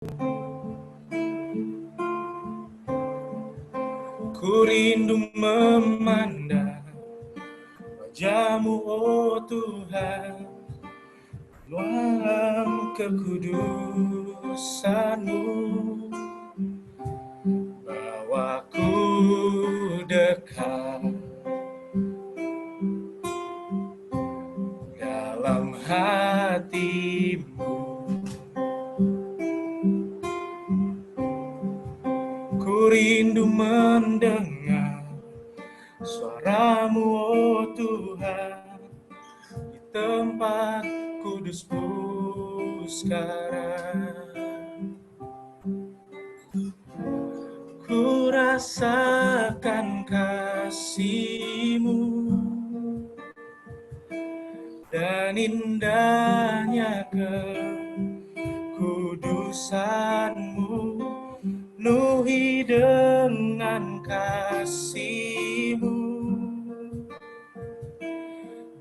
Ku rindu memandang wajah-Mu, oh Tuhan, dalam kekudusan-Mu. Bawaku dekat dalam hati-Mu. Ku rindu mendengar suara-Mu, oh Tuhan, di tempat kudus-Mu sekarang. Ku rasakan kasih-Mu dan indahnya kekudusan-Mu, penuhi dengan kasih-Mu.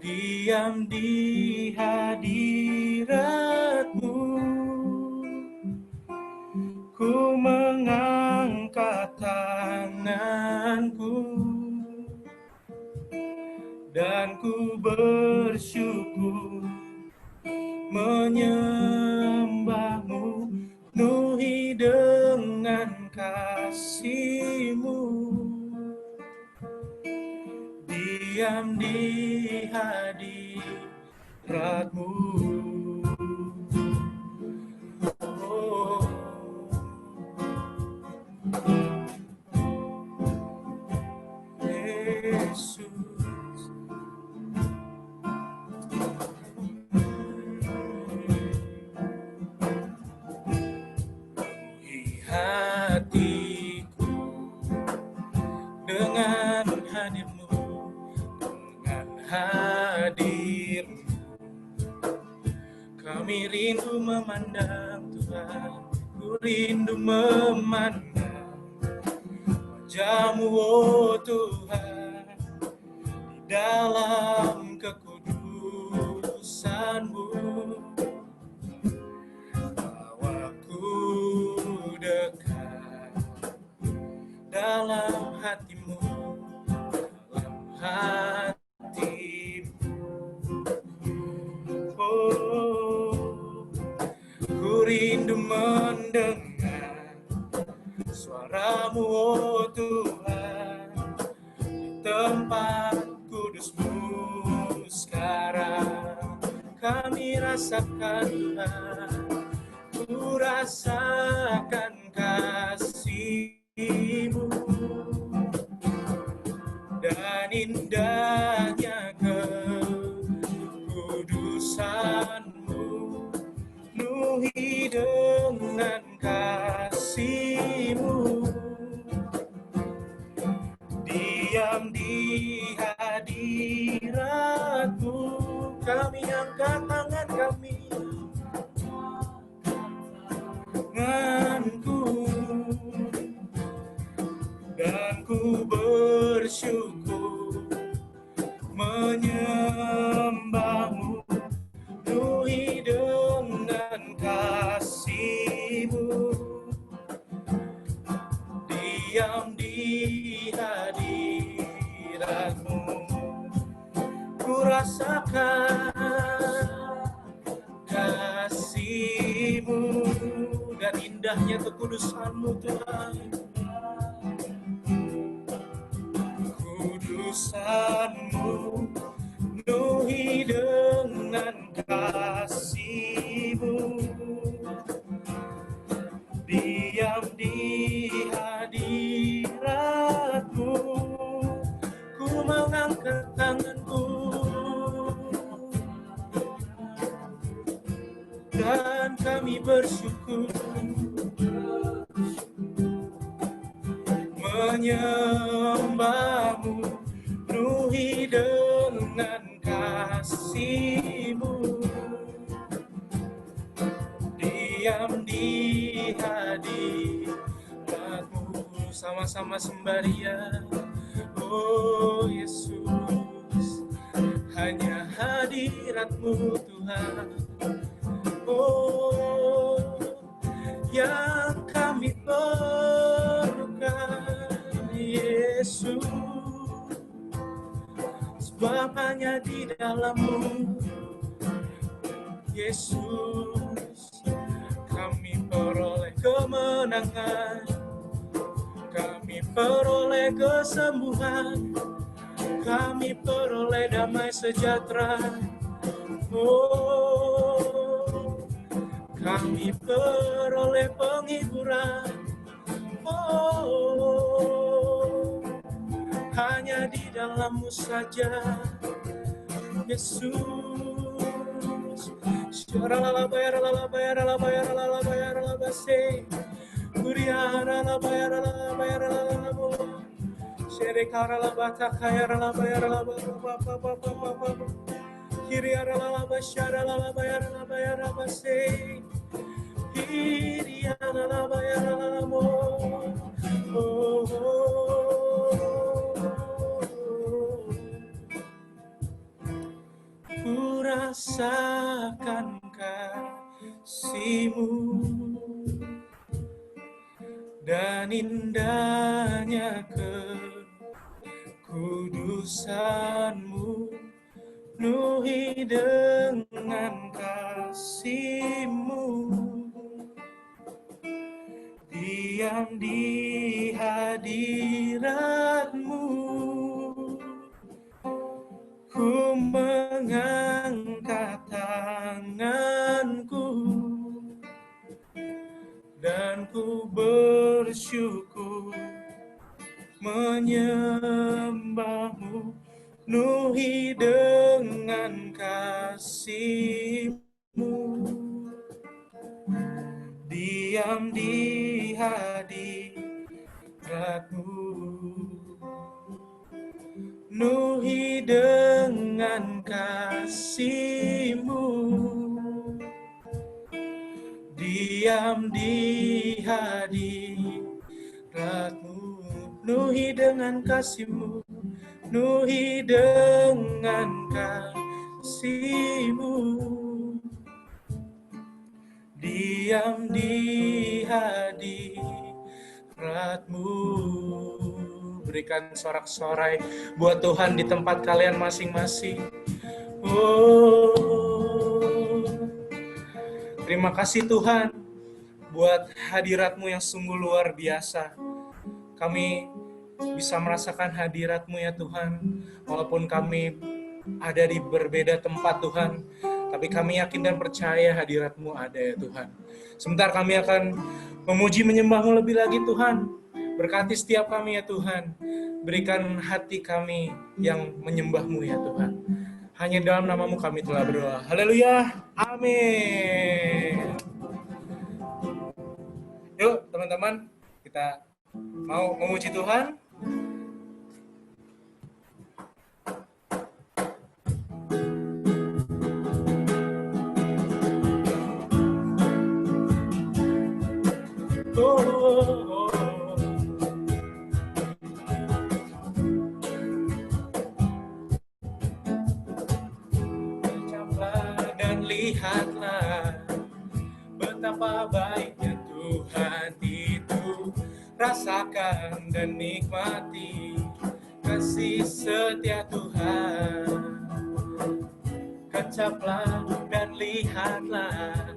Diam di hadirat-Mu, ku mengangkat tanganku dan ku bersyukur menyembah-Mu, penuhi dengan kasih-Mu. Diam di hadirat-Mu, oh Yesus. Penuhi hatiku dengan hadir-Mu, dengan hadir-Mu. Kami rindu memandang Tuhan, ku rindu memandang wajah-Mu, oh Tuhan, di dalam kekudusan-Mu. Bawaku dekat dalam hati-Mu, dalam hati-Mu. Oh, ku rindu mendengar suara-Mu, oh Tuhan, di tempat kudus-Mu sekarang. Kami rasakan Tuhan, ku rasakan kasih-Mu dan indahnya kekudusan-Mu, penuhi dengan kasih-Mu. Diam di hadirat-Mu, kami angkat tangan kami, tanganku, dan ku bersyukur menyembah-Mu, penuhi dengan kasih-Mu. Diam di hadirat-Mu, ku rasakan kasih-Mu dan indahnya kekudusan-Mu Tuhan. Kudusan-Mu, penuhi dengan kasih-Mu. Diam di hadirat-Mu, ku mengangkat tanganku dan kami bersyukur menyembah-Mu, penuhi dengan kasih-Mu. Diam di hadirat-Mu, sama-sama sembah Dia. Oh Yesus, hanya hadirat-Mu Tuhan. Oh, yang kami perlukan, Yesus. Sebab hanya di dalam-Mu, Yesus, kami peroleh kemenangan, kami peroleh kesembuhan, kami peroleh damai sejahtera. Oh, kami peroleh penghiburan. Oh, hanya di dalam-Mu saja, Yesus. Ku rasakan kasih-Mu dan indahnya kekudusan-Mu, penuhi dengan kasih-Mu, diam di hadirat-Mu. Ku mengangkat tanganku dan ku bersyukur menyembah-Mu, penuhi dengan kasih-Mu, diam di hadirat-Mu, penuhi dengan kasih-Mu, diam di hadirat-Mu, penuhi dengan kasih-Mu, penuhi dengan kasih-Mu, diam di hadirat-Mu. Berikan sorak-sorai buat Tuhan di tempat kalian masing-masing. Oh, terima kasih Tuhan buat hadirat-Mu yang sungguh luar biasa. Kami bisa merasakan hadirat-Mu ya Tuhan, walaupun kami ada di berbeda tempat Tuhan, tapi kami yakin dan percaya hadirat-Mu ada ya Tuhan. Sebentar kami akan memuji menyembah-Mu lebih lagi Tuhan. Berkati setiap kami ya Tuhan. Berikan hati kami yang menyembah-Mu ya Tuhan. Hanya dalam nama-Mu kami telah berdoa. Haleluya. Amin. Yuk teman-teman, kita mau memuji Tuhan. Dan lihatlah betapa baiknya Tuhan itu, rasakan dan nikmati kasih setia Tuhan. Kecaplah dan lihatlah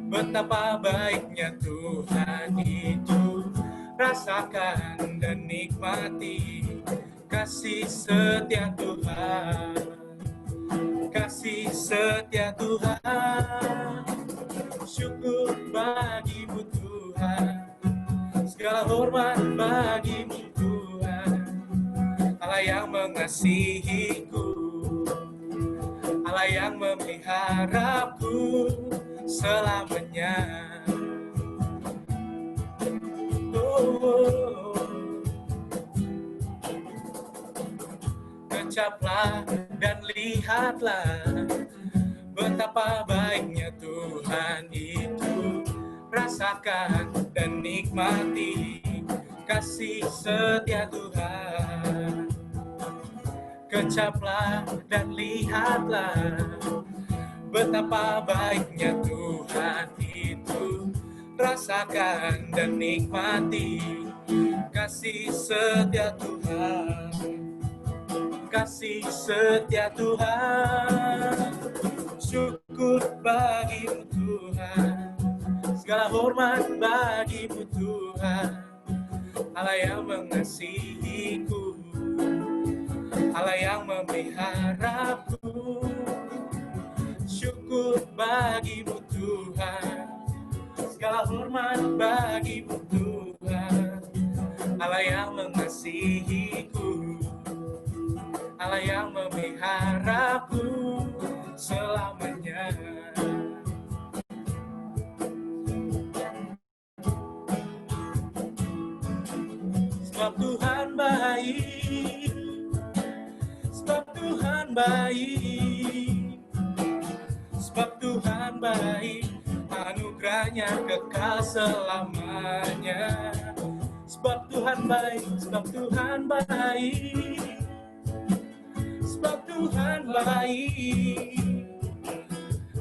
betapa baiknya Tuhan itu, rasakan dan nikmati kasih setia Tuhan. Kasih setia Tuhan, syukur bagi-Mu Tuhan, segala hormat bagi-Mu Tuhan, Allah yang mengasihiku, Allah yang memeliharaku selamanya. Oh, kecaplah dan lihatlah betapa baiknya Tuhan itu, rasakan dan nikmati kasih setia Tuhan. Kecaplah dan lihatlah betapa baiknya Tuhan itu, rasakan dan nikmati kasih setia Tuhan, kasih setia Tuhan. Syukur bagimu Tuhan, segala hormat bagimu Tuhan, Allah yang mengasihiku, Allah yang memeliharaku. Syukur bagimu Tuhan, segala hormat bagimu Tuhan, Allah yang mengasihiku, Allah yang memeliharaku selamanya. Sebab Tuhan baik, sebab Tuhan baik, sebab Tuhan baik, anugerahnya kekal selamanya. Sebab Tuhan baik, sebab Tuhan baik, sebab Tuhan baik,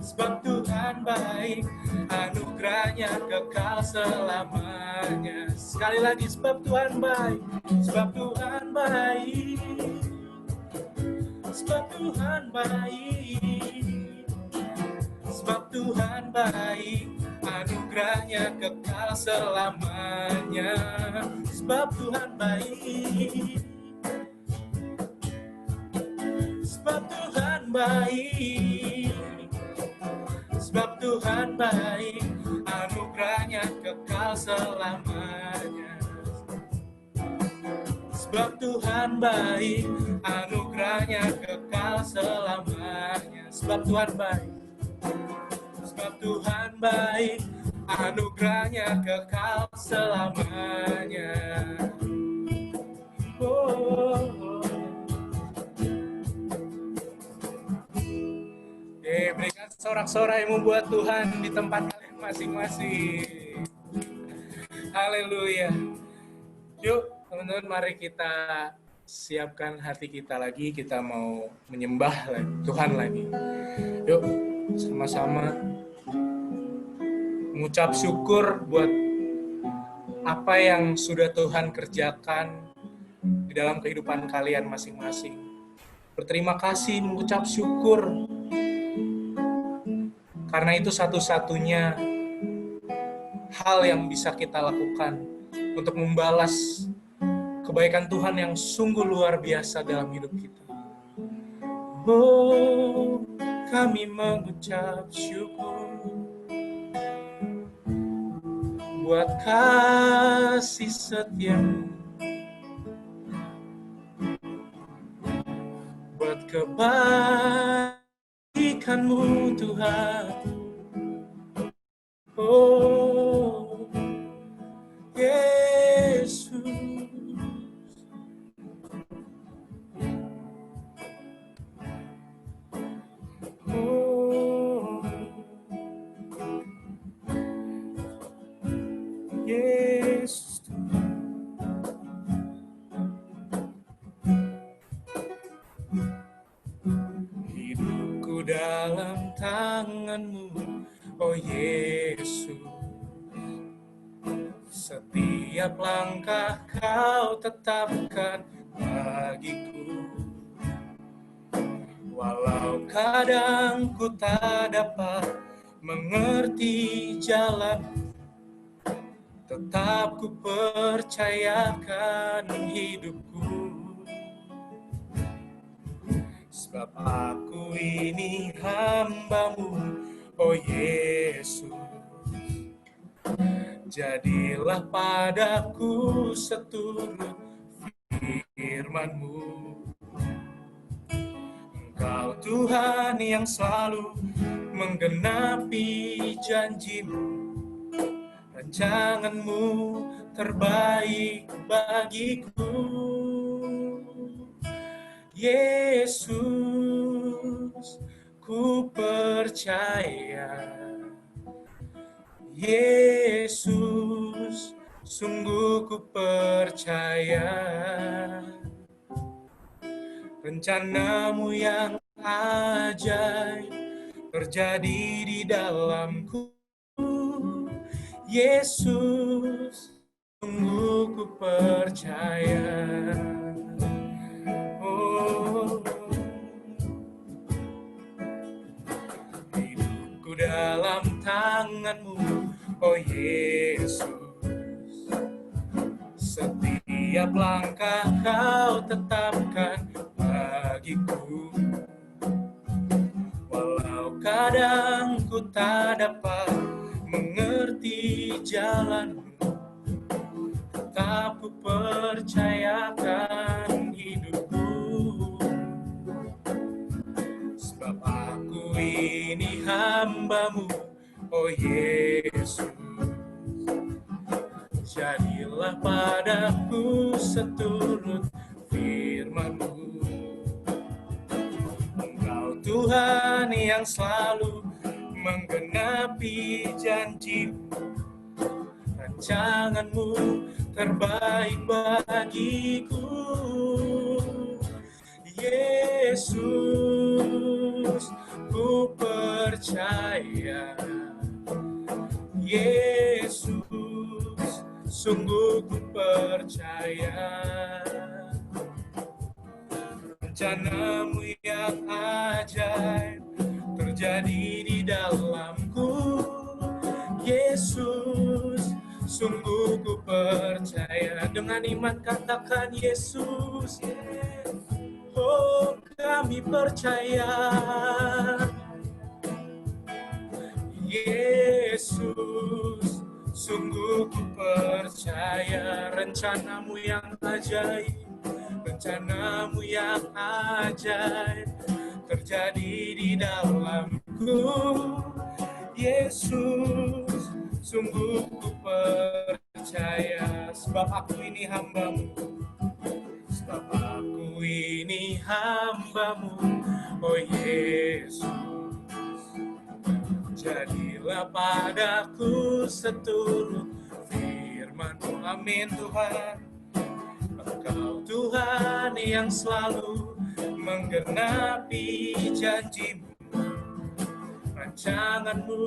sebab Tuhan baik, anugerahnya kekal selamanya. Sekali lagi, sebab Tuhan baik, sebab Tuhan baik, sebab Tuhan baik, sebab Tuhan baik, anugerahnya kekal selamanya. Sebab Tuhan baik, sebab Tuhan baik, sebab Tuhan baik, anugerahnya kekal selamanya. Sebab Tuhan baik, anugerahnya kekal selamanya. Sebab Tuhan baik, sebab Tuhan baik, anugerahnya kekal selamanya. Berikan sorak-sorai membuat Tuhan di tempat kalian masing-masing. Haleluya. Yuk teman-teman, mari kita siapkan hati kita lagi, kita mau menyembah Tuhan lagi. Yuk sama-sama mengucap syukur buat apa yang sudah Tuhan kerjakan di dalam kehidupan kalian masing-masing. Berterima kasih, mengucap syukur, karena itu satu-satunya hal yang bisa kita lakukan untuk membalas kebaikan Tuhan yang sungguh luar biasa dalam hidup kita. Oh, kami mengucap syukur buat kasih setiamu, buat kebaikanmu Tuhan. Oh, Yesus. Oh, Yesus. Hidupku dalam tangan-Mu, oh Yesus. Setiap langkah Kau tetapkan bagiku. Walau kadang ku tak dapat mengerti jalan, tetap ku percayakan hidupku. Sebab aku ini hamba-Mu, oh Yesus. Jadilah padaku seturut firman-Mu. Engkau Tuhan yang selalu menggenapi janji-Mu. Rancangan-Mu terbaik bagiku. Yesus, ku percaya. Yesus, sungguh ku percaya. Rencana-Mu yang ajaib terjadi di dalamku. Yesus, sungguh ku percaya. Oh, hidupku dalam tangan-Mu, oh Yesus. Setiap langkah Kau tetapkan bagiku. Walau kadang ku tak dapat mengerti jalan-Mu, tetap ku percayakan hidupku. Sebab aku ini hamba-Mu, oh Yesus. Jadilah padaku seturut firman-Mu. Engkau Tuhan yang selalu menggenapi janji-Mu. Rancangan-Mu terbaik bagiku. Yesus, ku percaya. Yesus, sungguh ku percaya. Rencana-Mu yang ajaib terjadi di dalamku. Yesus, sungguh ku percaya. Dengan iman katakan Yesus. Oh, kami percaya. Yesus, sungguh ku percaya. Rencana-Mu yang ajaib, rencana-Mu yang ajaib terjadi di dalamku. Yesus, sungguh ku percaya. Sebab aku ini hamba-Mu, sebab aku ini hamba-Mu, oh Yesus. Jadilah padaku seturut firman-Mu. Amin Tuhan. Engkau Tuhan yang selalu menggenapi janji-Mu. Rancangan-Mu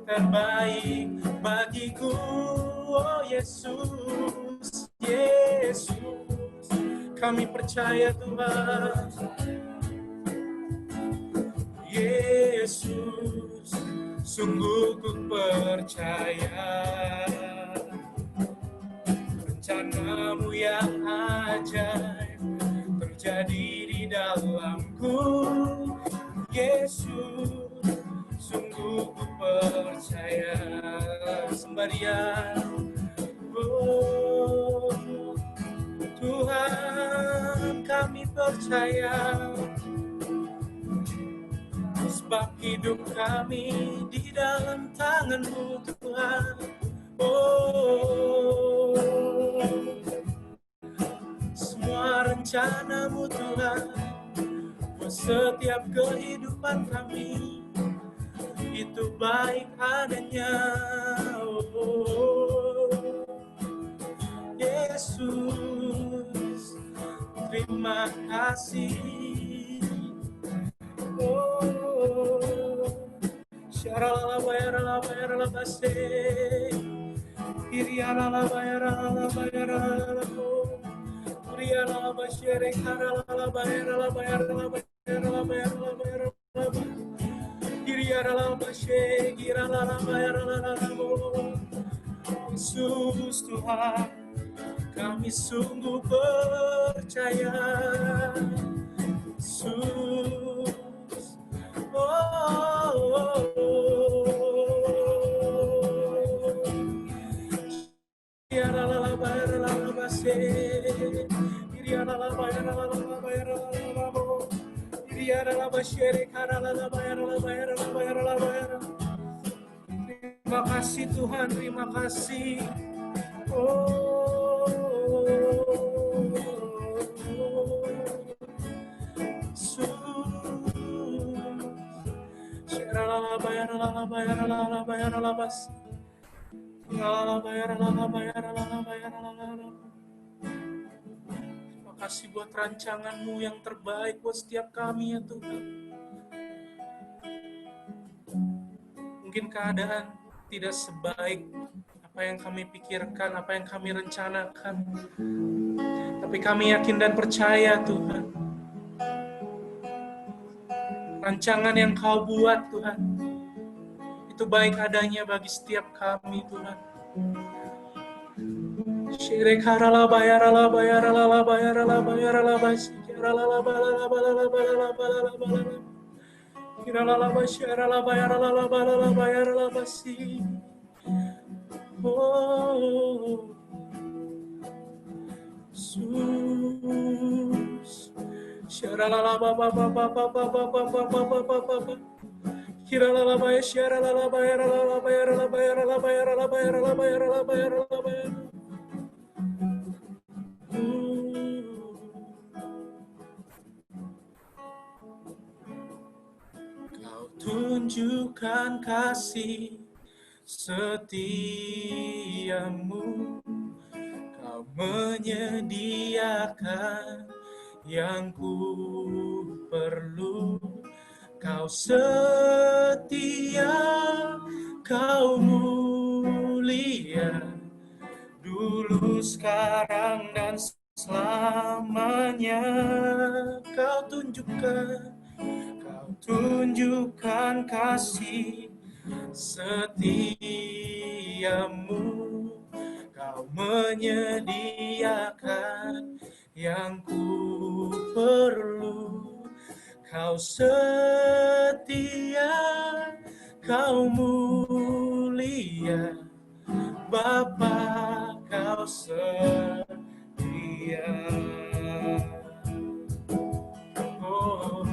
terbaik bagiku, oh Yesus. Yesus, kami percaya Tuhan. Yesus, sungguh ku percaya. Rencana-Mu yang ajaib terjadi di dalamku. Yesus, sungguh ku percaya. Sembahyang, oh Tuhan, kami percaya. Sebab hidup kami di dalam tangan-Mu Tuhan. Oh, semua rencana-Mu Tuhan buat setiap kehidupan kami itu baik adanya. Oh, Yesus, terima kasih. Oh, syarala bayara bayara base, iriara bayara bayara ko, iriara bashere karala bayara bayara bayara bayara bayara, iriara bashe girala bayara ko. Yesus Tuhan, kami sungguh percaya. Yesus. Terima kasih Tuhan, terima kasih. Terima kasih buat rancangan-Mu yang terbaik buat setiap kami ya Tuhan. Mungkin keadaan tidak sebaik apa yang kami pikirkan, apa yang kami rencanakan. Tapi kami yakin dan percaya Tuhan, rancangan yang Kau buat Tuhan, itu baik adanya bagi setiap kami Tuhan. Oh, Yesus. Kau tunjukkan kasih setiamu, Kau menyediakan yang ku perlu. Kau setia, Kau mulia, dulu, sekarang, dan selamanya. Kau tunjukkan kasih setiamu, Kau menyediakan yang ku perlu. Kau setia, Kau mulia, Bapa, Kau setia. Oh,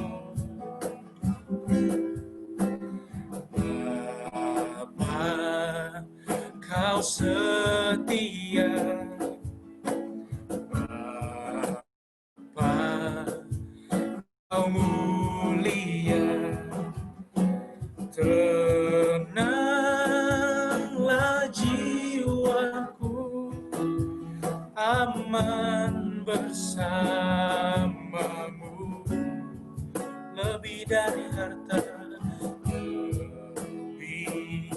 Bapa, Kau setia. Bapa, Kau mulia. Tenanglah jiwaku, aman bersamamu. Lebih dari harta, lebih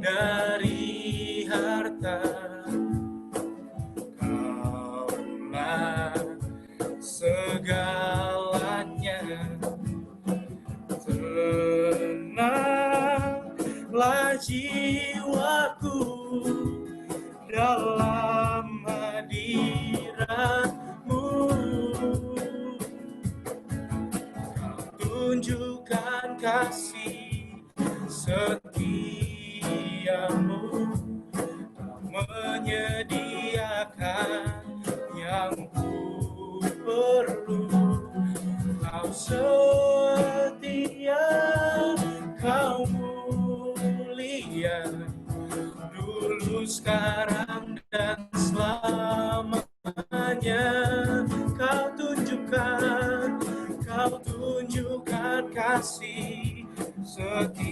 dari harta, Kaulah segalanya. Tenanglah jiwaku dalam hadirat-Mu. Kau tunjukkan kasih setiamu, Kau menyediakan yang ku perlu. Kau setia, Kau mulia, dulu, sekarang, dan selamanya. Kau tunjukkan kasih setiamu,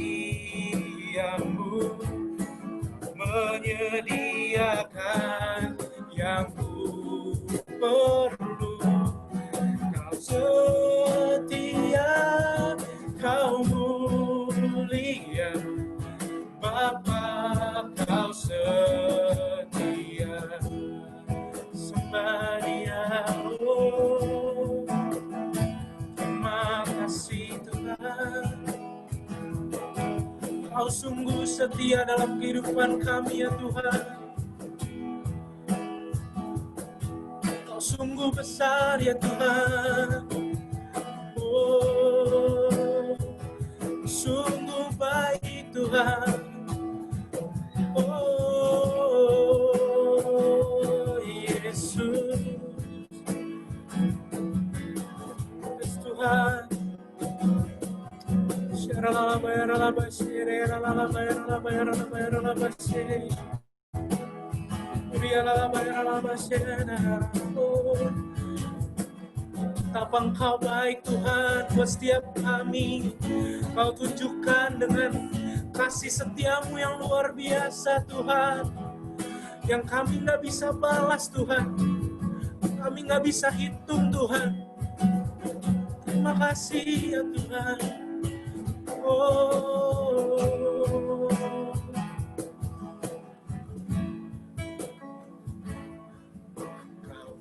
menyediakan yang ku perlu. Kau setia, Kau mulia, Bapa, Kau setia. Sembah Dia, oh, terima kasih Tuhan. Kau sungguh setia dalam kehidupan kami ya Tuhan. Kau sungguh besar ya Tuhan. Oh, sungguh baik Tuhan. Oh, Yesus. Yes, Tuhan. Betapa Engkau baik Tuhan buat setiap kami. Kau tunjukkan dengan kasih setiamu yang luar biasa Tuhan, yang kami nggak bisa balas Tuhan, kami nggak bisa hitung Tuhan. Terima kasih ya Tuhan. Oh,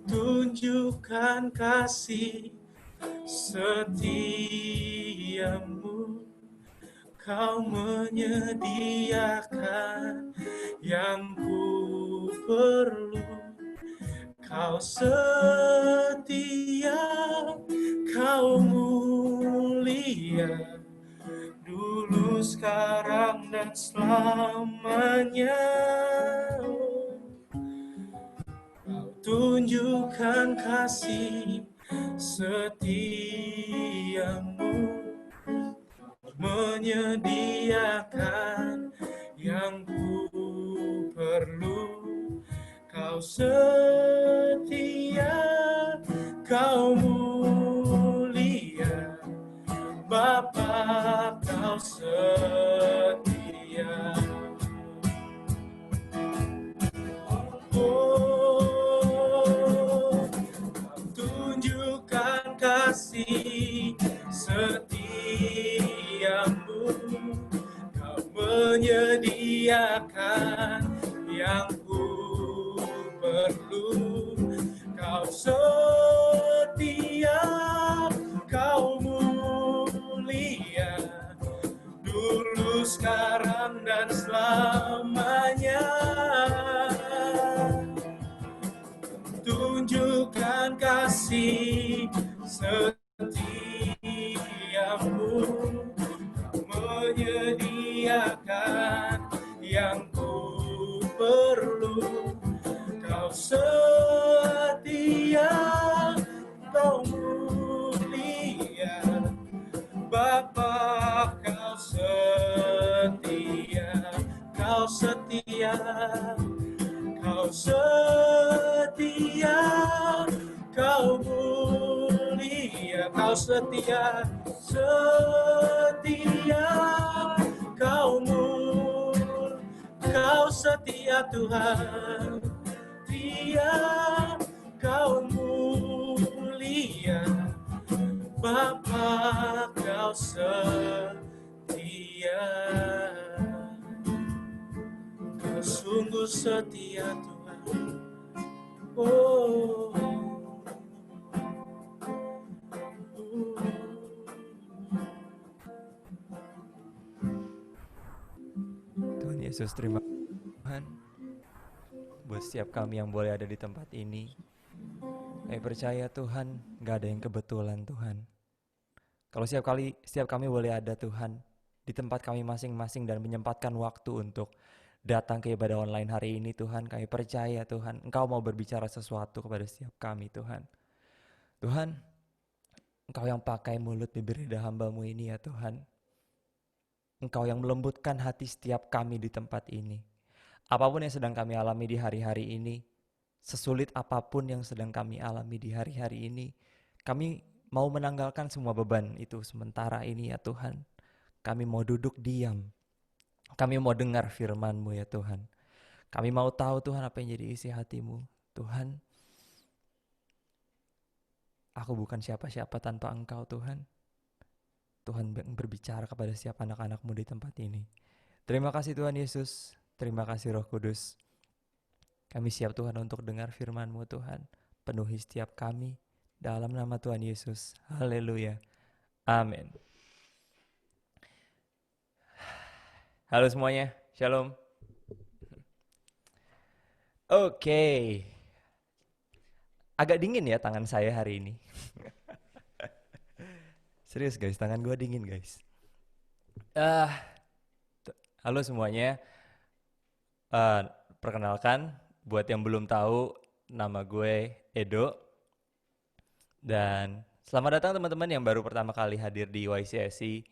tunjukkan kasih setiamu. Kau menyediakan yang ku perlu. Kau setia, kau mulia, dulu, sekarang, dan selamanya. Kau tunjukkan kasih setiamu, menyediakan yang ku perlu. Kau setia, kau mulia, Bapa, kau setia. Oh, kau tunjukkan kasih setiamu, kau menyediakan yang ku perlu. Kau setia, kau mulia, dulu, sekarang, dan selamanya. Tunjukkan kasih setiamu, kau menyediakan yang ku perlu. Kau setia, kau mulia, Bapa, kau setia, kau setia, kau setia, kau mulia, kau setia, setia, kau mulia, kau setia Tuhan, setia, kau mulia, Bapa, kau setia. Kau sungguh setia Tuhan. Oh, Tuhan Yesus, terima kasih Tuhan buat setiap kami yang boleh ada di tempat ini. Kami percaya Tuhan, gak ada yang kebetulan Tuhan. Kalau setiap kami boleh ada Tuhan di tempat kami masing-masing dan menyempatkan waktu untuk datang ke ibadah online hari ini Tuhan, kami percaya Tuhan, Engkau mau berbicara sesuatu kepada setiap kami Tuhan. Tuhan, Engkau yang pakai mulut bibir lidah hamba-Mu ini ya Tuhan. Engkau yang melembutkan hati setiap kami di tempat ini. Apapun yang sedang kami alami di hari-hari ini, sesulit apapun yang sedang kami alami di hari-hari ini, kami mau menanggalkan semua beban itu sementara ini ya Tuhan. Kami mau duduk diam. Kami mau dengar firman-Mu ya Tuhan. Kami mau tahu Tuhan apa yang jadi isi hati-Mu. Tuhan, aku bukan siapa-siapa tanpa Engkau Tuhan. Tuhan berbicara kepada setiap anak-anak-Mu di tempat ini. Terima kasih Tuhan Yesus. Terima kasih Roh Kudus. Kami siap Tuhan untuk dengar firman-Mu Tuhan. Penuhi setiap kami. Dalam nama Tuhan Yesus. Haleluya. Amin. Halo semuanya. Shalom. Oke. Agak dingin ya tangan saya hari ini. Serius guys, tangan gue dingin guys. Halo semuanya. Perkenalkan, buat yang belum tahu, nama gue Edo. Dan selamat datang teman-teman yang baru pertama kali hadir di YCSI.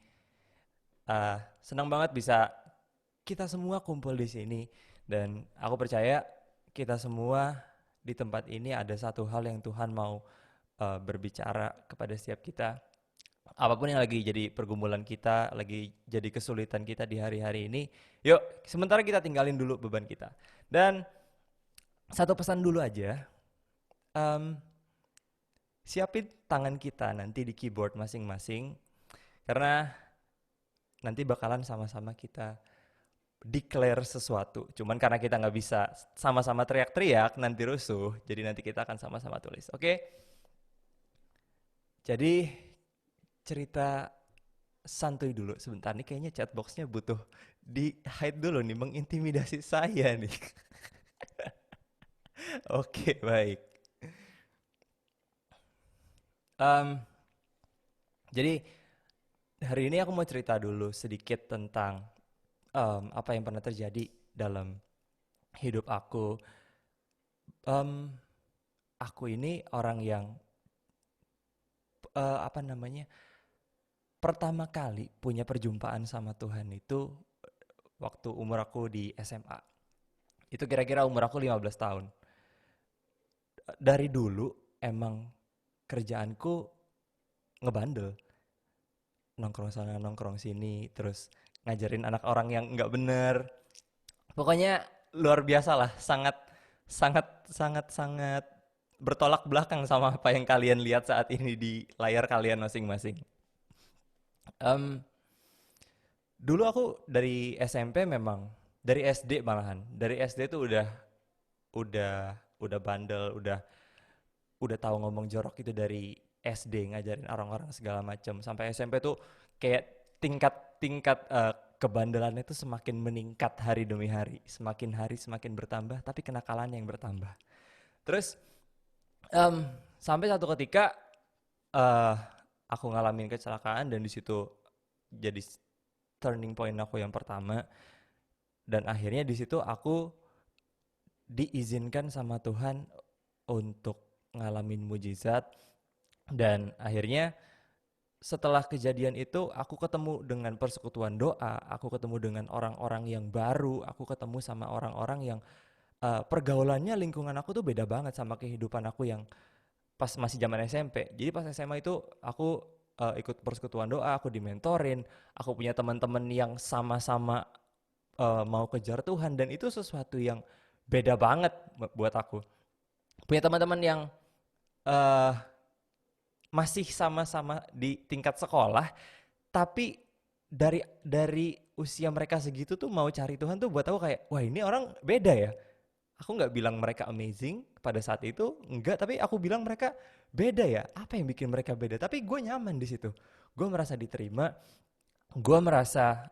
Senang banget bisa kita semua kumpul di sini. Dan aku percaya kita semua di tempat ini ada satu hal yang Tuhan mau berbicara kepada setiap kita. Apapun yang lagi jadi pergumulan kita, lagi jadi kesulitan kita di hari-hari ini, yuk sementara kita tinggalin dulu beban kita. Dan satu pesan dulu aja, siapin tangan kita nanti di keyboard masing-masing, karena nanti bakalan sama-sama kita declare sesuatu. Cuman karena kita nggak bisa sama-sama teriak-teriak, nanti rusuh. Jadi nanti kita akan sama-sama tulis. Oke? Jadi cerita santuy dulu sebentar nih, kayaknya chatboxnya butuh di hide dulu nih, mengintimidasi saya nih. Oke, baik. Em, jadi hari ini aku mau cerita dulu sedikit tentang apa yang pernah terjadi dalam hidup aku. Em, aku ini orang yang apa namanya, pertama kali punya perjumpaan sama Tuhan itu waktu umur aku di SMA. Itu kira-kira umur aku 15 tahun. Dari dulu emang kerjaanku ngebandel, nongkrong sana nongkrong sini, terus ngajarin anak orang yang nggak bener. Pokoknya luar biasa lah, sangat sangat sangat sangat bertolak belakang sama apa yang kalian lihat saat ini di layar kalian masing-masing. Em, Dulu aku dari SMP memang, dari SD malahan, dari SD tuh udah udah bandel, udah tahu ngomong jorok itu dari SD, ngajarin orang-orang segala macam. Sampai SMP tuh kayak tingkat kebandelannya itu semakin meningkat hari demi hari, semakin hari semakin bertambah, tapi kenakalan yang bertambah. Terus em, sampai satu ketika eh aku ngalamin kecelakaan, dan di situ jadi turning point aku yang pertama, dan akhirnya di situ aku diizinkan sama Tuhan untuk ngalamin mujizat. Dan akhirnya setelah kejadian itu aku ketemu dengan persekutuan doa, aku ketemu dengan orang-orang yang baru, aku ketemu sama orang-orang yang pergaulannya, lingkungan aku tuh beda banget sama kehidupan aku yang pas masih zaman SMP. Jadi pas SMA itu aku ikut persekutuan doa, aku dimentorin, aku punya teman-teman yang sama-sama mau kejar Tuhan, dan itu sesuatu yang beda banget buat aku. Punya teman-teman yang eh, masih sama-sama di tingkat sekolah, tapi dari usia mereka segitu tuh mau cari Tuhan tuh buat aku kayak, wah ini orang beda ya. Aku nggak bilang mereka amazing pada saat itu, enggak, tapi aku bilang mereka beda ya. Apa yang bikin mereka beda? Tapi gue nyaman di situ. Gue merasa diterima, gue merasa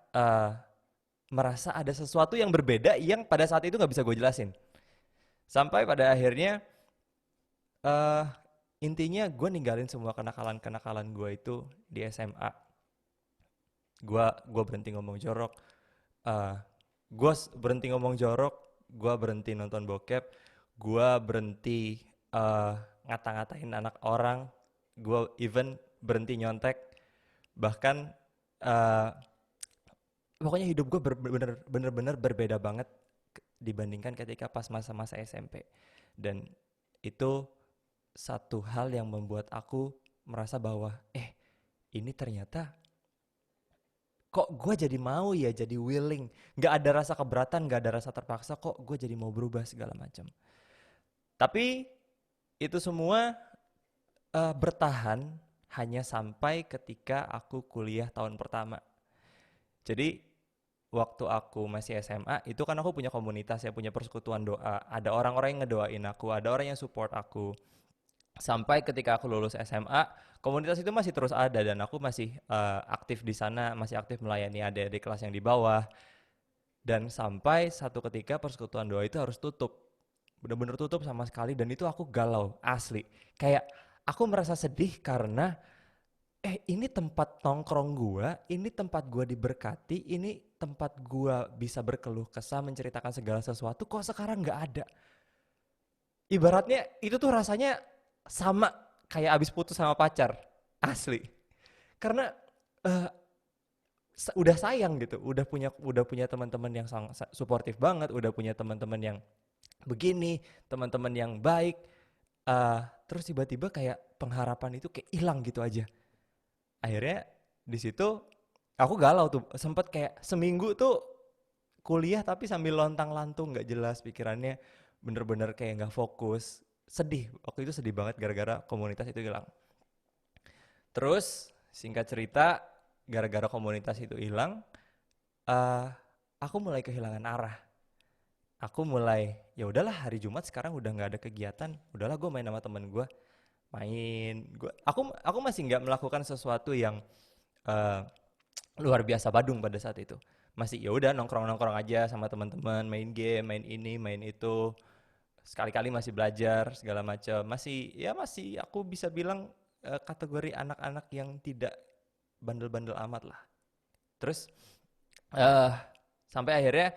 ada sesuatu yang berbeda yang pada saat itu nggak bisa gue jelasin. Sampai pada akhirnya eh intinya gue ninggalin semua kenakalan-kenakalan gue itu di SMA. Gue berhenti ngomong jorok. eh gue berhenti ngomong jorok. Gue berhenti nonton bokep. Gue berhenti eh ngata-ngatain anak orang. Gue even berhenti nyontek. Bahkan eh pokoknya hidup gue bener-bener berbeda banget dibandingkan ketika pas masa-masa SMP. Dan itu satu hal yang membuat aku merasa bahwa ini ternyata kok gue jadi mau ya, jadi willing, nggak ada rasa keberatan, nggak ada rasa terpaksa, kok gue jadi mau berubah segala macam. Tapi itu semua bertahan hanya sampai ketika aku kuliah tahun pertama. Jadi waktu aku masih SMA itu kan aku punya komunitas ya, punya persekutuan doa, ada orang-orang yang ngedoain aku, ada orang yang support aku. Sampai ketika aku lulus SMA, komunitas itu masih terus ada, dan aku masih aktif di sana, masih aktif melayani adik-adik kelas yang di bawah. Dan sampai satu ketika persekutuan doa itu harus tutup, bener-bener tutup sama sekali, dan itu aku galau, asli. Kayak aku merasa sedih karena ini tempat nongkrong gua, ini tempat gua diberkati, ini tempat gua bisa berkeluh kesah, menceritakan segala sesuatu, kok sekarang nggak ada. Ibaratnya itu tuh rasanya sama kayak abis putus sama pacar, asli. Karena eh, udah sayang gitu, udah punya teman-teman yang suportif banget, udah punya teman-teman yang begini, teman-teman yang baik, terus tiba-tiba kayak pengharapan itu kayak hilang gitu aja. Akhirnya di situ aku galau tuh, sempet kayak seminggu tuh kuliah tapi sambil lontang-lantung, nggak jelas pikirannya, bener-bener kayak nggak fokus, sedih. Waktu itu sedih banget gara-gara komunitas itu hilang. Terus singkat cerita, gara-gara komunitas itu hilang, eh aku mulai kehilangan arah. Aku mulai, ya udahlah hari Jumat sekarang udah nggak ada kegiatan, udahlah gue main sama temen gue, aku masih nggak melakukan sesuatu yang eh, luar biasa Badung pada saat itu. Masih ya udah nongkrong-nongkrong aja sama teman-teman, main game, main ini, main itu. Sekali-kali masih belajar segala macam. Masih aku bisa bilang kategori anak-anak yang tidak bandel-bandel amat lah. Terus eh sampai akhirnya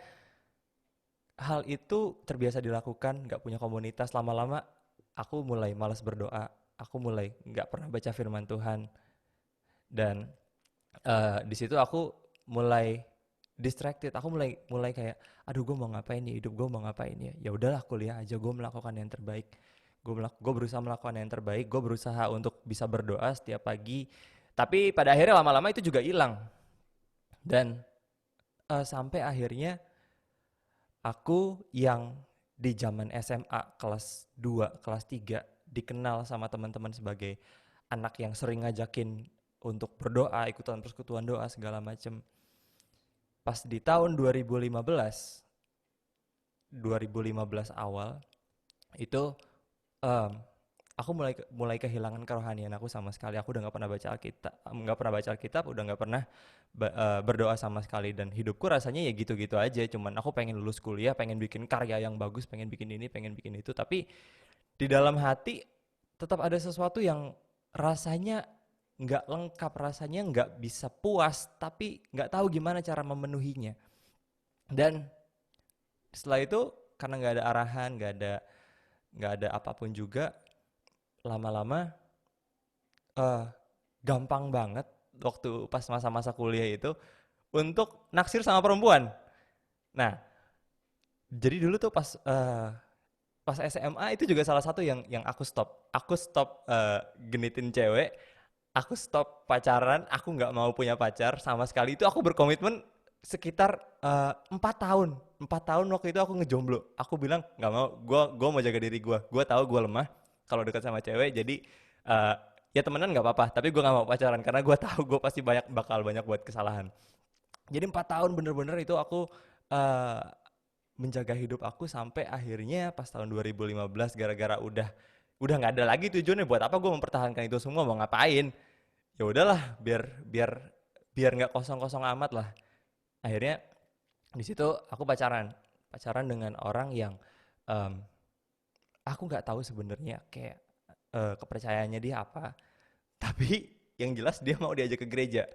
hal itu terbiasa dilakukan, nggak punya komunitas. Lama-lama aku mulai malas berdoa, aku mulai nggak pernah baca firman Tuhan, dan di situ aku mulai distracted. Aku mulai mulai kayak, aduh gue mau ngapain nih, hidup gue mau ngapain ya. Ya udahlah kuliah aja, gue melakukan yang terbaik. Gue berusaha melakukan yang terbaik, gue berusaha untuk bisa berdoa setiap pagi. Tapi pada akhirnya lama-lama itu juga hilang. Dan sampai akhirnya aku yang di zaman SMA kelas 2, kelas 3 dikenal sama teman-teman sebagai anak yang sering ngajakin untuk berdoa, ikutan persekutuan doa segala macem. Pas di tahun 2015 awal itu em, aku mulai kehilangan kerohanian aku sama sekali. Aku udah nggak pernah baca Alkitab, udah nggak pernah berdoa sama sekali, dan hidupku rasanya ya gitu-gitu aja. Cuman aku pengen lulus kuliah, pengen bikin karya yang bagus, pengen bikin ini, pengen bikin itu, tapi di dalam hati tetap ada sesuatu yang rasanya nggak lengkap, rasanya nggak bisa puas, tapi nggak tahu gimana cara memenuhinya. Dan setelah itu karena nggak ada arahan, nggak ada apapun juga, lama-lama eh gampang banget waktu pas masa-masa kuliah itu untuk naksir sama perempuan. Nah, jadi dulu tuh pas SMA itu juga salah satu yang aku stop. Aku stop genitin cewek, aku stop pacaran, aku nggak mau punya pacar sama sekali. Itu aku berkomitmen sekitar 4 tahun. 4 tahun waktu itu aku ngejomblo. Aku bilang nggak mau, gue mau jaga diri gue. Gue tahu gue lemah kalau dekat sama cewek. Jadi eh, ya temenan nggak apa-apa. Tapi gue nggak mau pacaran karena gue tahu gue pasti bakal banyak buat kesalahan. Jadi 4 tahun bener-bener itu aku eh, menjaga hidup aku sampai akhirnya pas tahun 2015, gara-gara udah nggak ada lagi tujuannya. Buat apa gue mempertahankan itu semua, mau ngapain, ya udahlah, biar biar biar nggak kosong-kosong amat lah. Akhirnya di situ aku pacaran dengan orang yang em, aku nggak tahu sebenarnya kayak kepercayaannya dia apa, tapi yang jelas dia mau diajak ke gereja.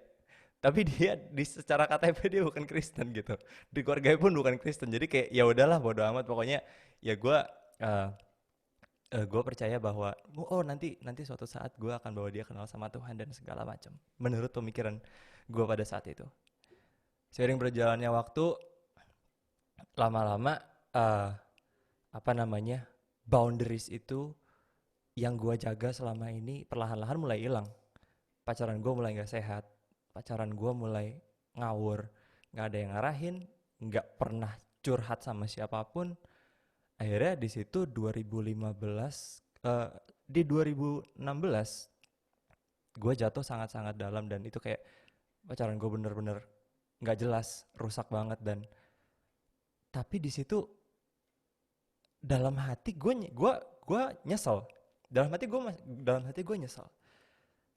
Tapi dia secara KTP dia bukan Kristen gitu, di keluarganya pun bukan Kristen. Jadi kayak ya udahlah, bodo amat pokoknya. Ya gue percaya bahwa nanti nanti suatu saat gue akan bawa dia kenal sama Tuhan dan segala macam, menurut pemikiran gue pada saat itu. Seiring berjalannya waktu, lama-lama eh, apa namanya, boundaries itu yang gue jaga selama ini perlahan-lahan mulai hilang. Pacaran gue mulai nggak sehat, pacaran gue mulai ngawur, nggak ada yang ngarahin, nggak pernah curhat sama siapapun. Akhirnya di situ 2015, di 2016 gue jatuh sangat-sangat dalam, dan itu kayak pacaran gue bener-bener nggak jelas, rusak banget. Dan tapi di situ dalam hati gue nyesel, dalam hati gue nyesel.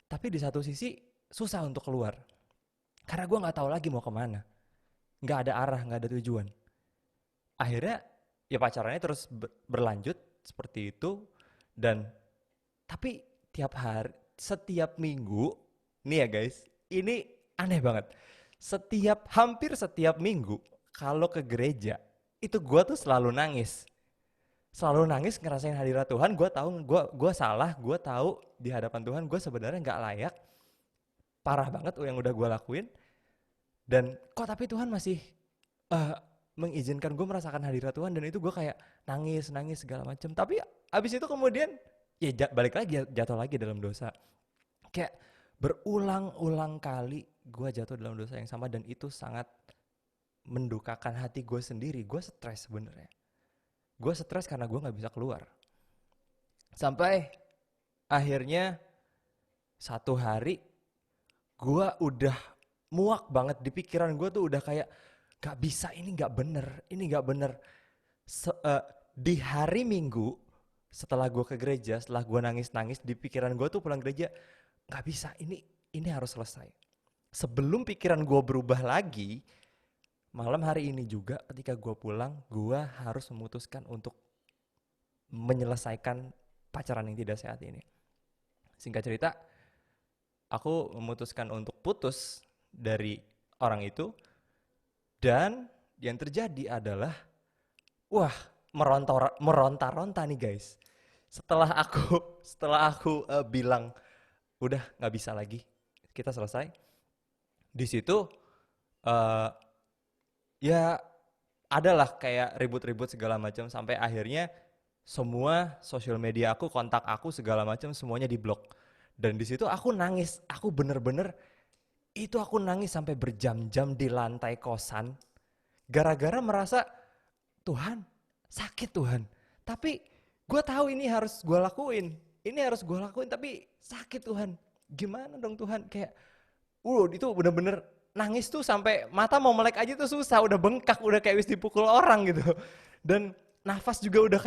Tapi di satu sisi susah untuk keluar karena gue nggak tahu lagi mau kemana, nggak ada arah, nggak ada tujuan. Akhirnya ya pacarannya terus berlanjut seperti itu. Dan tapi setiap minggu nih ya guys, ini aneh banget. Hampir setiap minggu kalau ke gereja itu gue tuh selalu nangis ngerasain hadirat Tuhan. Gue tahu gue salah, gue tahu di hadapan Tuhan gue sebenarnya nggak layak, parah banget yang udah gue lakuin. Dan kok tapi Tuhan masih mengizinkan gue merasakan hadirat Tuhan, dan itu gue kayak nangis segala macam. Tapi abis itu kemudian ya balik lagi, jatuh lagi dalam dosa. Kayak berulang-ulang kali gue jatuh dalam dosa yang sama, dan itu sangat mendukakan hati gue sendiri. Gue stres sebenarnya. Gue stres karena gue nggak bisa keluar. Sampai akhirnya satu hari gue udah muak banget, di pikiran gue tuh udah kayak Gak bisa, ini gak bener. Di hari Minggu, setelah gue ke gereja, setelah gue nangis-nangis, di pikiran gue tuh pulang gereja, gak bisa, ini harus selesai. Sebelum pikiran gue berubah lagi, malam hari ini juga ketika gue pulang, gue harus memutuskan untuk menyelesaikan pacaran yang tidak sehat ini. Singkat cerita, aku memutuskan untuk putus dari orang itu, dan yang terjadi adalah, wah, meronta-ronta nih guys. Setelah aku setelah aku bilang udah nggak bisa lagi, kita selesai. Di situ eh, ya adalah kayak ribut-ribut segala macam sampai akhirnya semua sosial media aku, kontak aku segala macam semuanya diblok. Dan di situ aku nangis, aku nangis sampai berjam-jam di lantai kosan gara-gara merasa Tuhan, sakit Tuhan. Tapi gue tahu ini harus gue lakuin. Ini harus gue lakuin tapi sakit Tuhan. Gimana dong Tuhan? Kayak itu bener-bener nangis tuh sampai mata mau melek aja tuh susah, udah bengkak, udah kayak wis dipukul orang gitu. Dan nafas juga udah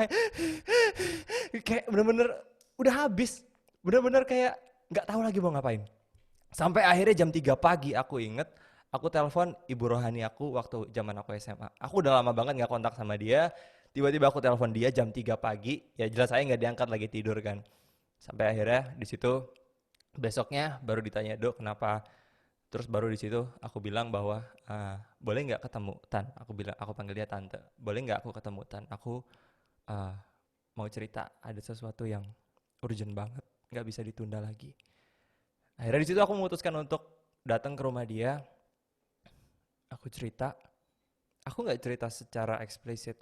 kayak bener-bener udah habis. Bener-bener kayak nggak tahu lagi mau ngapain. Sampai akhirnya jam 3 pagi aku inget, aku telepon ibu rohani aku waktu zaman aku SMA. Aku udah lama banget gak kontak sama dia, tiba-tiba aku telepon dia jam 3 pagi, ya jelas saya gak diangkat lagi tidur kan. Sampai akhirnya di situ besoknya baru ditanya, Dok kenapa? Terus baru di situ aku bilang bahwa boleh nggak ketemu Tan? Aku panggil dia tante. Boleh nggak aku ketemu Tan? Aku ah, mau cerita, ada sesuatu yang urgent banget, nggak bisa ditunda lagi. Akhirnya di situ aku memutuskan untuk datang ke rumah dia. Aku cerita. Aku nggak cerita secara eksplisit.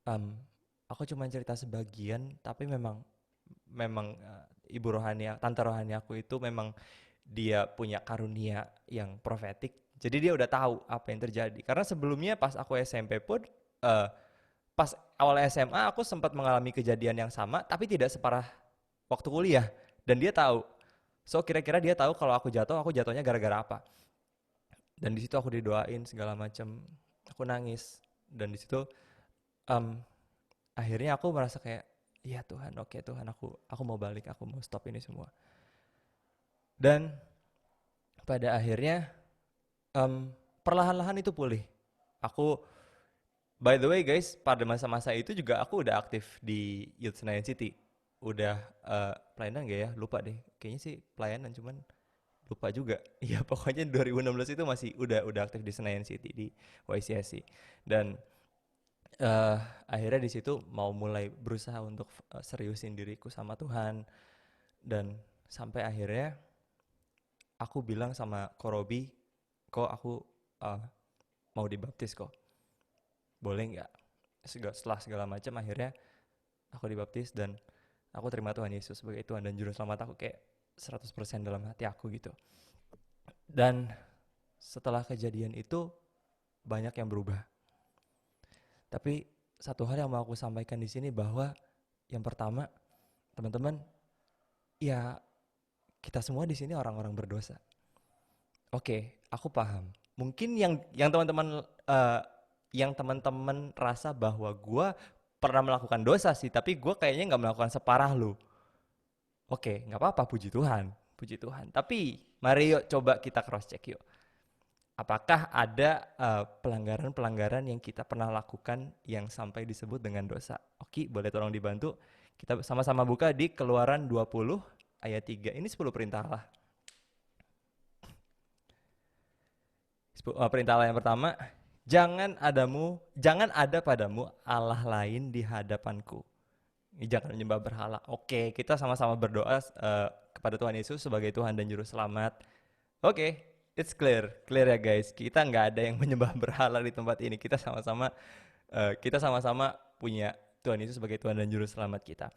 Em, aku cuma cerita sebagian. Tapi memang ibu rohani, tante rohani aku itu memang dia punya karunia yang profetik. Jadi dia udah tahu apa yang terjadi. Karena sebelumnya pas aku SMP pun, eh, pas awal SMA aku sempat mengalami kejadian yang sama, tapi tidak separah waktu kuliah. Dan dia tahu. So kira-kira dia tahu kalau aku jatuhnya gara-gara apa. Dan di situ aku didoain segala macam. Aku nangis. Dan di situ em, akhirnya aku merasa kayak, ya Tuhan, oke Tuhan, aku mau balik, aku mau stop ini semua. Dan pada akhirnya perlahan-lahan itu pulih. Aku, by the way guys, pada masa-masa itu juga aku udah aktif di Youth Senayan City. Udah pelayanan gak ya? Lupa deh. Kayaknya sih pelayanan, cuman lupa juga. Iya pokoknya 2016 itu masih udah aktif di Senayan City di YCSC. Dan akhirnya di situ mau mulai berusaha untuk seriusin diriku sama Tuhan. Dan sampai akhirnya aku bilang sama Korobi, kok aku mau dibaptis kok. Boleh nggak? Setelah segala macam akhirnya aku dibaptis dan aku terima Tuhan Yesus sebagai Tuhan dan Juru Selamat aku, kayak 100% dalam hati aku gitu. Dan setelah kejadian itu banyak yang berubah. Tapi satu hal yang mau aku sampaikan di sini bahwa yang pertama, teman-teman, ya kita semua di sini orang-orang berdosa. Oke, aku paham. Mungkin yang teman-teman yang teman-teman rasa bahwa gue pernah melakukan dosa sih, tapi gue kayaknya nggak melakukan separah lu. Oke, nggak apa-apa, puji Tuhan, puji Tuhan. Tapi mari yuk coba kita cross check yuk. Apakah ada pelanggaran-pelanggaran yang kita pernah lakukan yang sampai disebut dengan dosa? Oke, boleh tolong dibantu. Kita sama-sama buka di Keluaran 20 ayat 3. Ini 10 perintah Allah. Perintah Allah yang pertama, jangan ada padamu Allah lain di hadapanku. Jangan menyembah berhala. Oke, kita sama-sama berdoa kepada Tuhan Yesus sebagai Tuhan dan Juru Selamat. Oke, it's clear ya guys. Kita nggak ada yang menyembah berhala di tempat ini. Kita sama-sama punya Tuhan Yesus sebagai Tuhan dan Juru Selamat kita.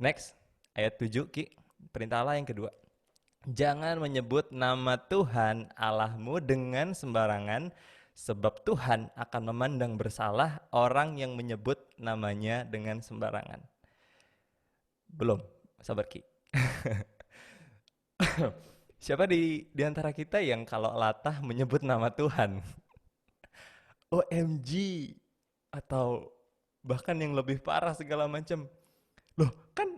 Next, ayat 7 Ki, perintah Allah yang kedua. Jangan menyebut nama Tuhan Allahmu dengan sembarangan, sebab Tuhan akan memandang bersalah orang yang menyebut namanya dengan sembarangan. Belum, sabar Ki. Siapa di antara kita yang kalau latah menyebut nama Tuhan? OMG, atau bahkan yang lebih parah segala macam. Loh, kan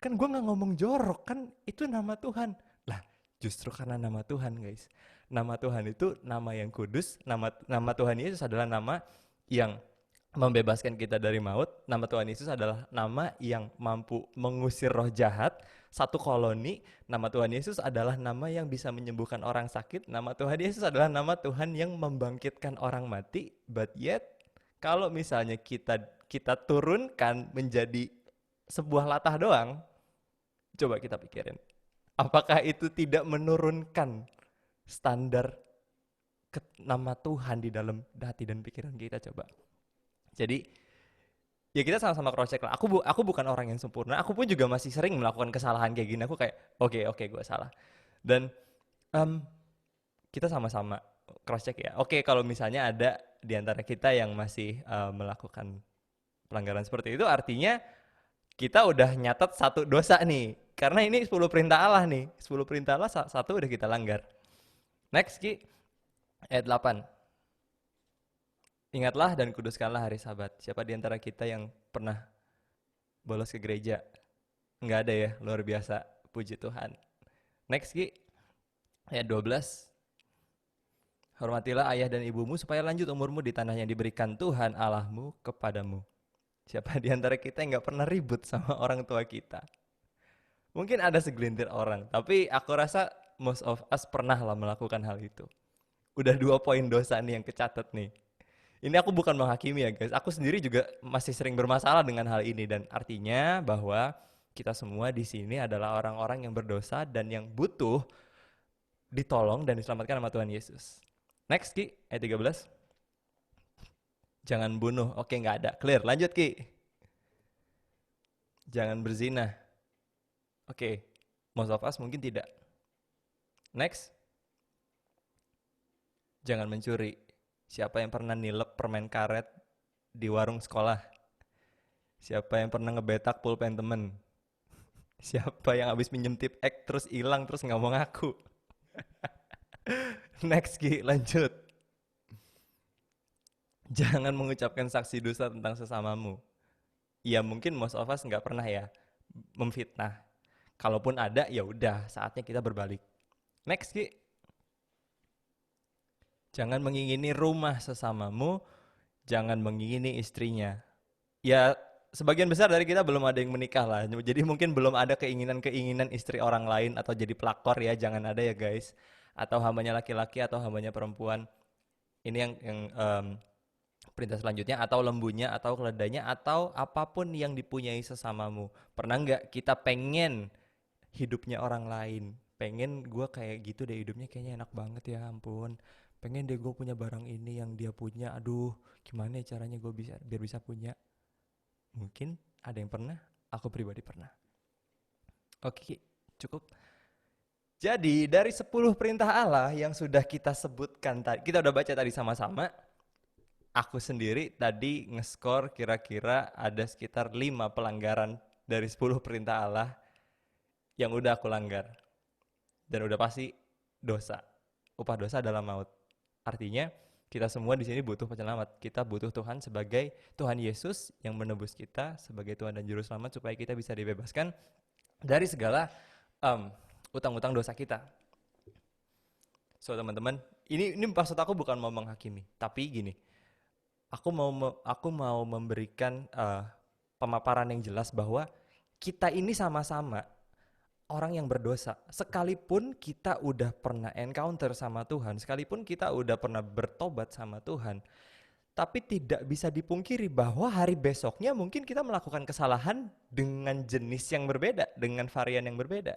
gue nggak ngomong jorok, kan itu nama Tuhan. Lah, justru karena nama Tuhan, guys. Nama Tuhan itu nama yang kudus. Nama Tuhan Yesus adalah nama yang membebaskan kita dari maut. Nama Tuhan Yesus adalah nama yang mampu mengusir roh jahat. Satu koloni. Nama Tuhan Yesus adalah nama yang bisa menyembuhkan orang sakit. Nama Tuhan Yesus adalah nama Tuhan yang membangkitkan orang mati. But yet, kalau misalnya kita turunkan menjadi sebuah latah doang, coba kita pikirin, apakah itu tidak menurunkan standar nama Tuhan di dalam hati dan pikiran kita? Coba. Jadi ya kita sama-sama cross check lah. Aku bukan orang yang sempurna. Aku pun juga masih sering melakukan kesalahan kayak gini. Aku kayak oke, gue salah. Dan em, kita sama-sama cross check ya. Oke, kalau misalnya ada di antara kita yang masih melakukan pelanggaran seperti itu, artinya kita udah nyatet satu dosa nih. Karena ini 10 perintah Allah nih. 10 perintah Allah satu udah kita langgar. Next, Ki. Ayat 8. Ingatlah dan kuduskanlah hari Sabat. Siapa di antara kita yang pernah bolos ke gereja? Enggak ada ya, luar biasa. Puji Tuhan. Next, Ki. Ayat 12. Hormatilah ayah dan ibumu supaya lanjut umurmu di tanah yang diberikan Tuhan Allahmu kepadamu. Siapa di antara kita yang gak pernah ribut sama orang tua kita? Mungkin ada segelintir orang, tapi aku rasa most of us pernah lah melakukan hal itu. Udah 2 poin dosa nih yang kecatat nih. Ini aku bukan menghakimi ya guys, aku sendiri juga masih sering bermasalah dengan hal ini. Dan artinya bahwa kita semua di sini adalah orang-orang yang berdosa dan yang butuh ditolong dan diselamatkan sama Tuhan Yesus. Next, Ki, ayat 13. Jangan bunuh. Oke, nggak ada. Clear. Lanjut, Ki. Jangan berzina. Oke. Most of us mungkin tidak. Next. Jangan mencuri. Siapa yang pernah nilep permen karet di warung sekolah? Siapa yang pernah ngebetak pulpen temen? Siapa yang habis minjem tip X terus hilang terus nggak mau ngaku? Next, Ki. Lanjut. Jangan mengucapkan saksi dusta tentang sesamamu. Ya mungkin most of us nggak pernah ya memfitnah. Kalaupun ada, ya udah saatnya kita berbalik. Next, Ki. Jangan mengingini rumah sesamamu, jangan mengingini istrinya. Ya sebagian besar dari kita belum ada yang menikah lah. Jadi mungkin belum ada keinginan-keinginan istri orang lain atau jadi pelakor ya, jangan ada ya guys. Atau hambanya laki-laki atau hambanya perempuan. Ini yang perintah selanjutnya, atau lembunya, atau keledainya, atau apapun yang dipunyai sesamamu. Pernah nggak kita pengen hidupnya orang lain? Pengen gue kayak gitu deh hidupnya, kayaknya enak banget ya ampun. Pengen deh gue punya barang ini yang dia punya. Aduh, gimana ya caranya gue biar bisa punya? Mungkin ada yang pernah, aku pribadi pernah. Oke, cukup. Jadi dari 10 perintah Allah yang sudah kita sebutkan tadi, kita udah baca tadi sama-sama. Aku sendiri tadi nge-score kira-kira ada sekitar 5 pelanggaran dari 10 perintah Allah yang udah aku langgar. Dan udah pasti dosa. Upah dosa adalah maut. Artinya kita semua di sini butuh penyelamat. Kita butuh Tuhan sebagai Tuhan Yesus yang menebus kita sebagai Tuhan dan Juru Selamat supaya kita bisa dibebaskan dari segala utang-utang dosa kita. So teman-teman, ini maksud aku bukan mau menghakimi, tapi gini. Aku mau memberikan pemaparan yang jelas bahwa kita ini sama-sama orang yang berdosa. Sekalipun kita udah pernah encounter sama Tuhan, sekalipun kita udah pernah bertobat sama Tuhan, tapi tidak bisa dipungkiri bahwa hari besoknya mungkin kita melakukan kesalahan dengan jenis yang berbeda, dengan varian yang berbeda.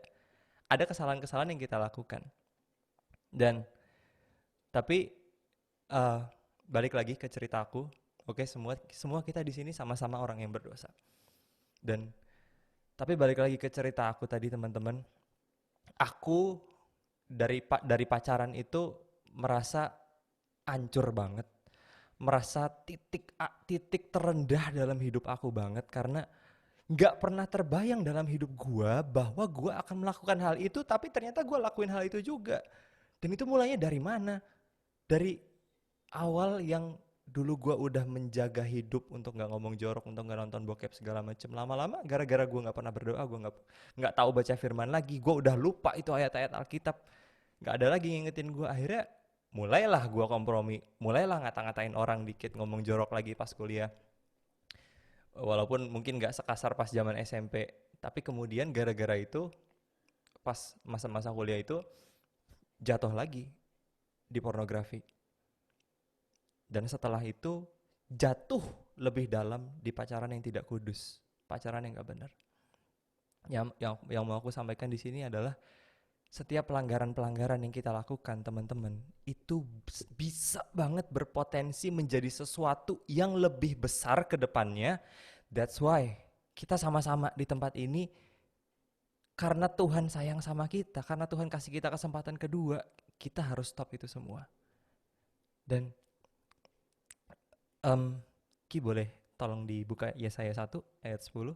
Ada kesalahan-kesalahan yang kita lakukan. Dan tapi balik lagi ke ceritaku. Oke, semua kita di sini sama-sama orang yang berdosa. Dan tapi balik lagi ke cerita aku tadi teman-teman. Aku dari pacaran itu merasa hancur banget. Merasa titik terendah dalam hidup aku banget karena gak pernah terbayang dalam hidup gua bahwa gua akan melakukan hal itu, tapi ternyata gua lakuin hal itu juga. Dan itu mulainya dari mana? Dari awal yang dulu gue udah menjaga hidup untuk nggak ngomong jorok, untuk nggak nonton bokep segala macem. Lama-lama gara-gara gue nggak pernah berdoa, gue nggak tahu baca firman lagi, gue udah lupa itu ayat-ayat Alkitab, nggak ada lagi ngingetin gue. Akhirnya mulailah gue kompromi, mulailah ngata-ngatain orang dikit, ngomong jorok lagi pas kuliah. Walaupun mungkin nggak sekasar pas zaman SMP, tapi kemudian gara-gara itu pas masa-masa kuliah itu jatuh lagi di pornografi. Dan setelah itu jatuh lebih dalam di pacaran yang tidak kudus, pacaran yang gak benar. Yang mau aku sampaikan di sini adalah setiap pelanggaran-pelanggaran yang kita lakukan, teman-teman, itu bisa banget berpotensi menjadi sesuatu yang lebih besar ke depannya. That's why kita sama-sama di tempat ini, karena Tuhan sayang sama kita, karena Tuhan kasih kita kesempatan kedua, kita harus stop itu semua. Dan Ki boleh tolong dibuka Yesaya 1 ayat 10.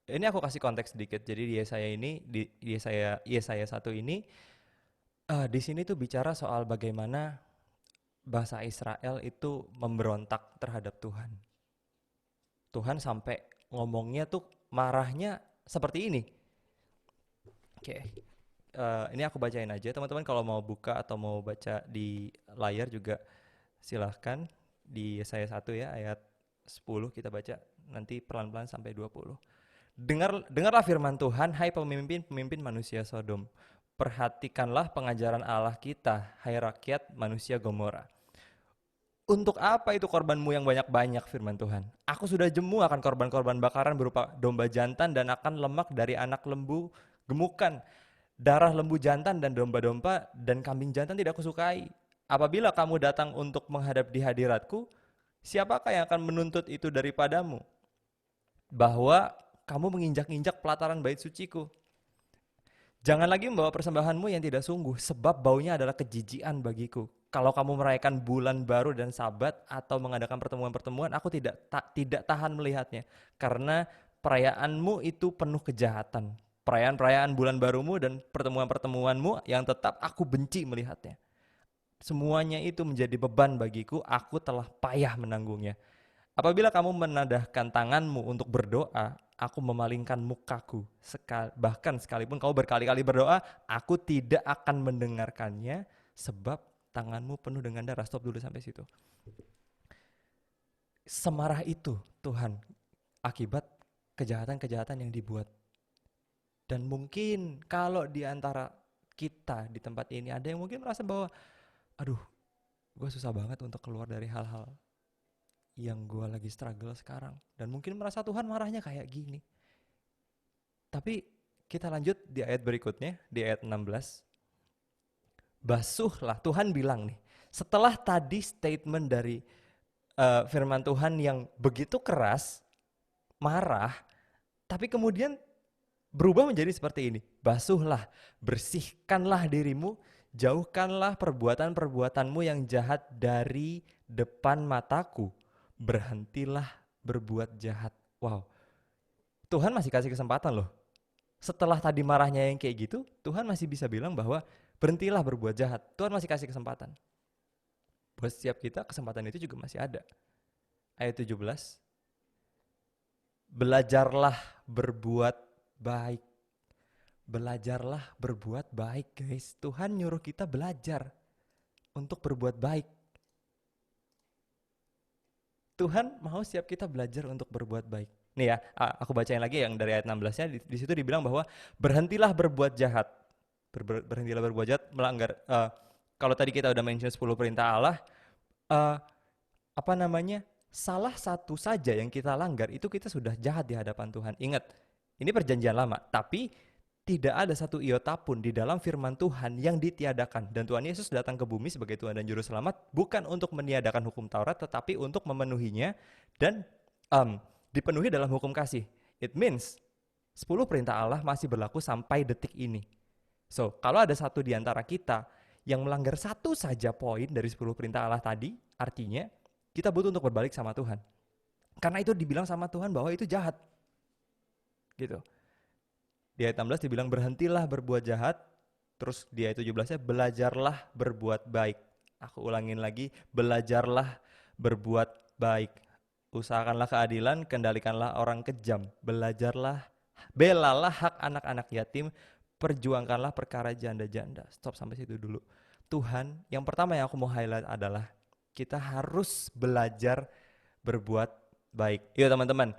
Ini aku kasih konteks sedikit. Jadi di Yesaya ini, di Yesaya 1 ini, di sini tuh bicara soal bagaimana bangsa Israel itu memberontak terhadap Tuhan. Tuhan sampai ngomongnya tuh marahnya seperti ini. Oke. Ini aku bacain aja, teman-teman kalau mau buka atau mau baca di layar juga silahkan. Di Yesaya 1 ya, ayat 10 kita baca, nanti pelan-pelan sampai 20. Dengarlah firman Tuhan, hai pemimpin-pemimpin manusia Sodom. Perhatikanlah pengajaran Allah kita, hai rakyat manusia Gomora. Untuk apa itu korbanmu yang banyak-banyak, firman Tuhan? Aku sudah jemu akan korban-korban bakaran berupa domba jantan dan akan lemak dari anak lembu gemukan. Darah lembu jantan dan domba-domba dan kambing jantan tidak kusukai. Apabila kamu datang untuk menghadap di hadiratku, siapakah yang akan menuntut itu daripadamu? Bahwa kamu menginjak-injak pelataran bait suciku. Jangan lagi membawa persembahanmu yang tidak sungguh, sebab baunya adalah kejijian bagiku. Kalau kamu merayakan bulan baru dan sabat atau mengadakan pertemuan-pertemuan, aku tidak tahan melihatnya. Karena perayaanmu itu penuh kejahatan. Perayaan-perayaan bulan barumu dan pertemuan-pertemuanmu yang tetap aku benci melihatnya. Semuanya itu menjadi beban bagiku, aku telah payah menanggungnya. Apabila kamu menadahkan tanganmu untuk berdoa, aku memalingkan mukaku. Bahkan sekalipun kamu berkali-kali berdoa, aku tidak akan mendengarkannya sebab tanganmu penuh dengan darah. Stop dulu sampai situ. Semarah itu Tuhan akibat kejahatan-kejahatan yang dibuat. Dan mungkin kalau di antara kita di tempat ini ada yang mungkin merasa bahwa aduh, gue susah banget untuk keluar dari hal-hal yang gue lagi struggle sekarang. Dan mungkin merasa Tuhan marahnya kayak gini. Tapi kita lanjut di ayat berikutnya, di ayat 16. Basuhlah, Tuhan bilang nih, setelah tadi statement dari firman Tuhan yang begitu keras, marah, tapi kemudian berubah menjadi seperti ini. Basuhlah, bersihkanlah dirimu, jauhkanlah perbuatan-perbuatanmu yang jahat dari depan mataku. Berhentilah berbuat jahat. Wow, Tuhan masih kasih kesempatan loh. Setelah tadi marahnya yang kayak gitu, Tuhan masih bisa bilang bahwa berhentilah berbuat jahat. Tuhan masih kasih kesempatan. Buat setiap kita kesempatan itu juga masih ada. Ayat 17. Belajarlah berbuat baik. Belajarlah berbuat baik, guys. Tuhan nyuruh kita belajar untuk berbuat baik. Tuhan mau setiap kita belajar untuk berbuat baik. Nih ya, aku bacain lagi yang dari ayat 16-nya. Di situ dibilang bahwa berhentilah berbuat jahat. Berhentilah berbuat jahat, melanggar. Kalau tadi kita udah mention 10 perintah Allah, salah satu saja yang kita langgar itu kita sudah jahat di hadapan Tuhan. Ingat, ini perjanjian lama, tapi tidak ada satu iota pun di dalam firman Tuhan yang ditiadakan. Dan Tuhan Yesus datang ke bumi sebagai Tuhan dan Juru Selamat bukan untuk meniadakan hukum Taurat, tetapi untuk memenuhinya dan dipenuhi dalam hukum kasih. It means 10 perintah Allah masih berlaku sampai detik ini. So, kalau ada satu di antara kita yang melanggar satu saja poin dari 10 perintah Allah tadi, artinya kita butuh untuk berbalik sama Tuhan. Karena itu dibilang sama Tuhan bahwa itu jahat. Gitu. Di ayat 16 dibilang berhentilah berbuat jahat, terus di ayat 17-nya belajarlah berbuat baik. Aku ulangin lagi, belajarlah berbuat baik. Usahakanlah keadilan, kendalikanlah orang kejam. Belalah hak anak-anak yatim, perjuangkanlah perkara janda-janda. Stop sampai situ dulu. Tuhan, yang pertama yang aku mau highlight adalah kita harus belajar berbuat baik. Yuk teman-teman,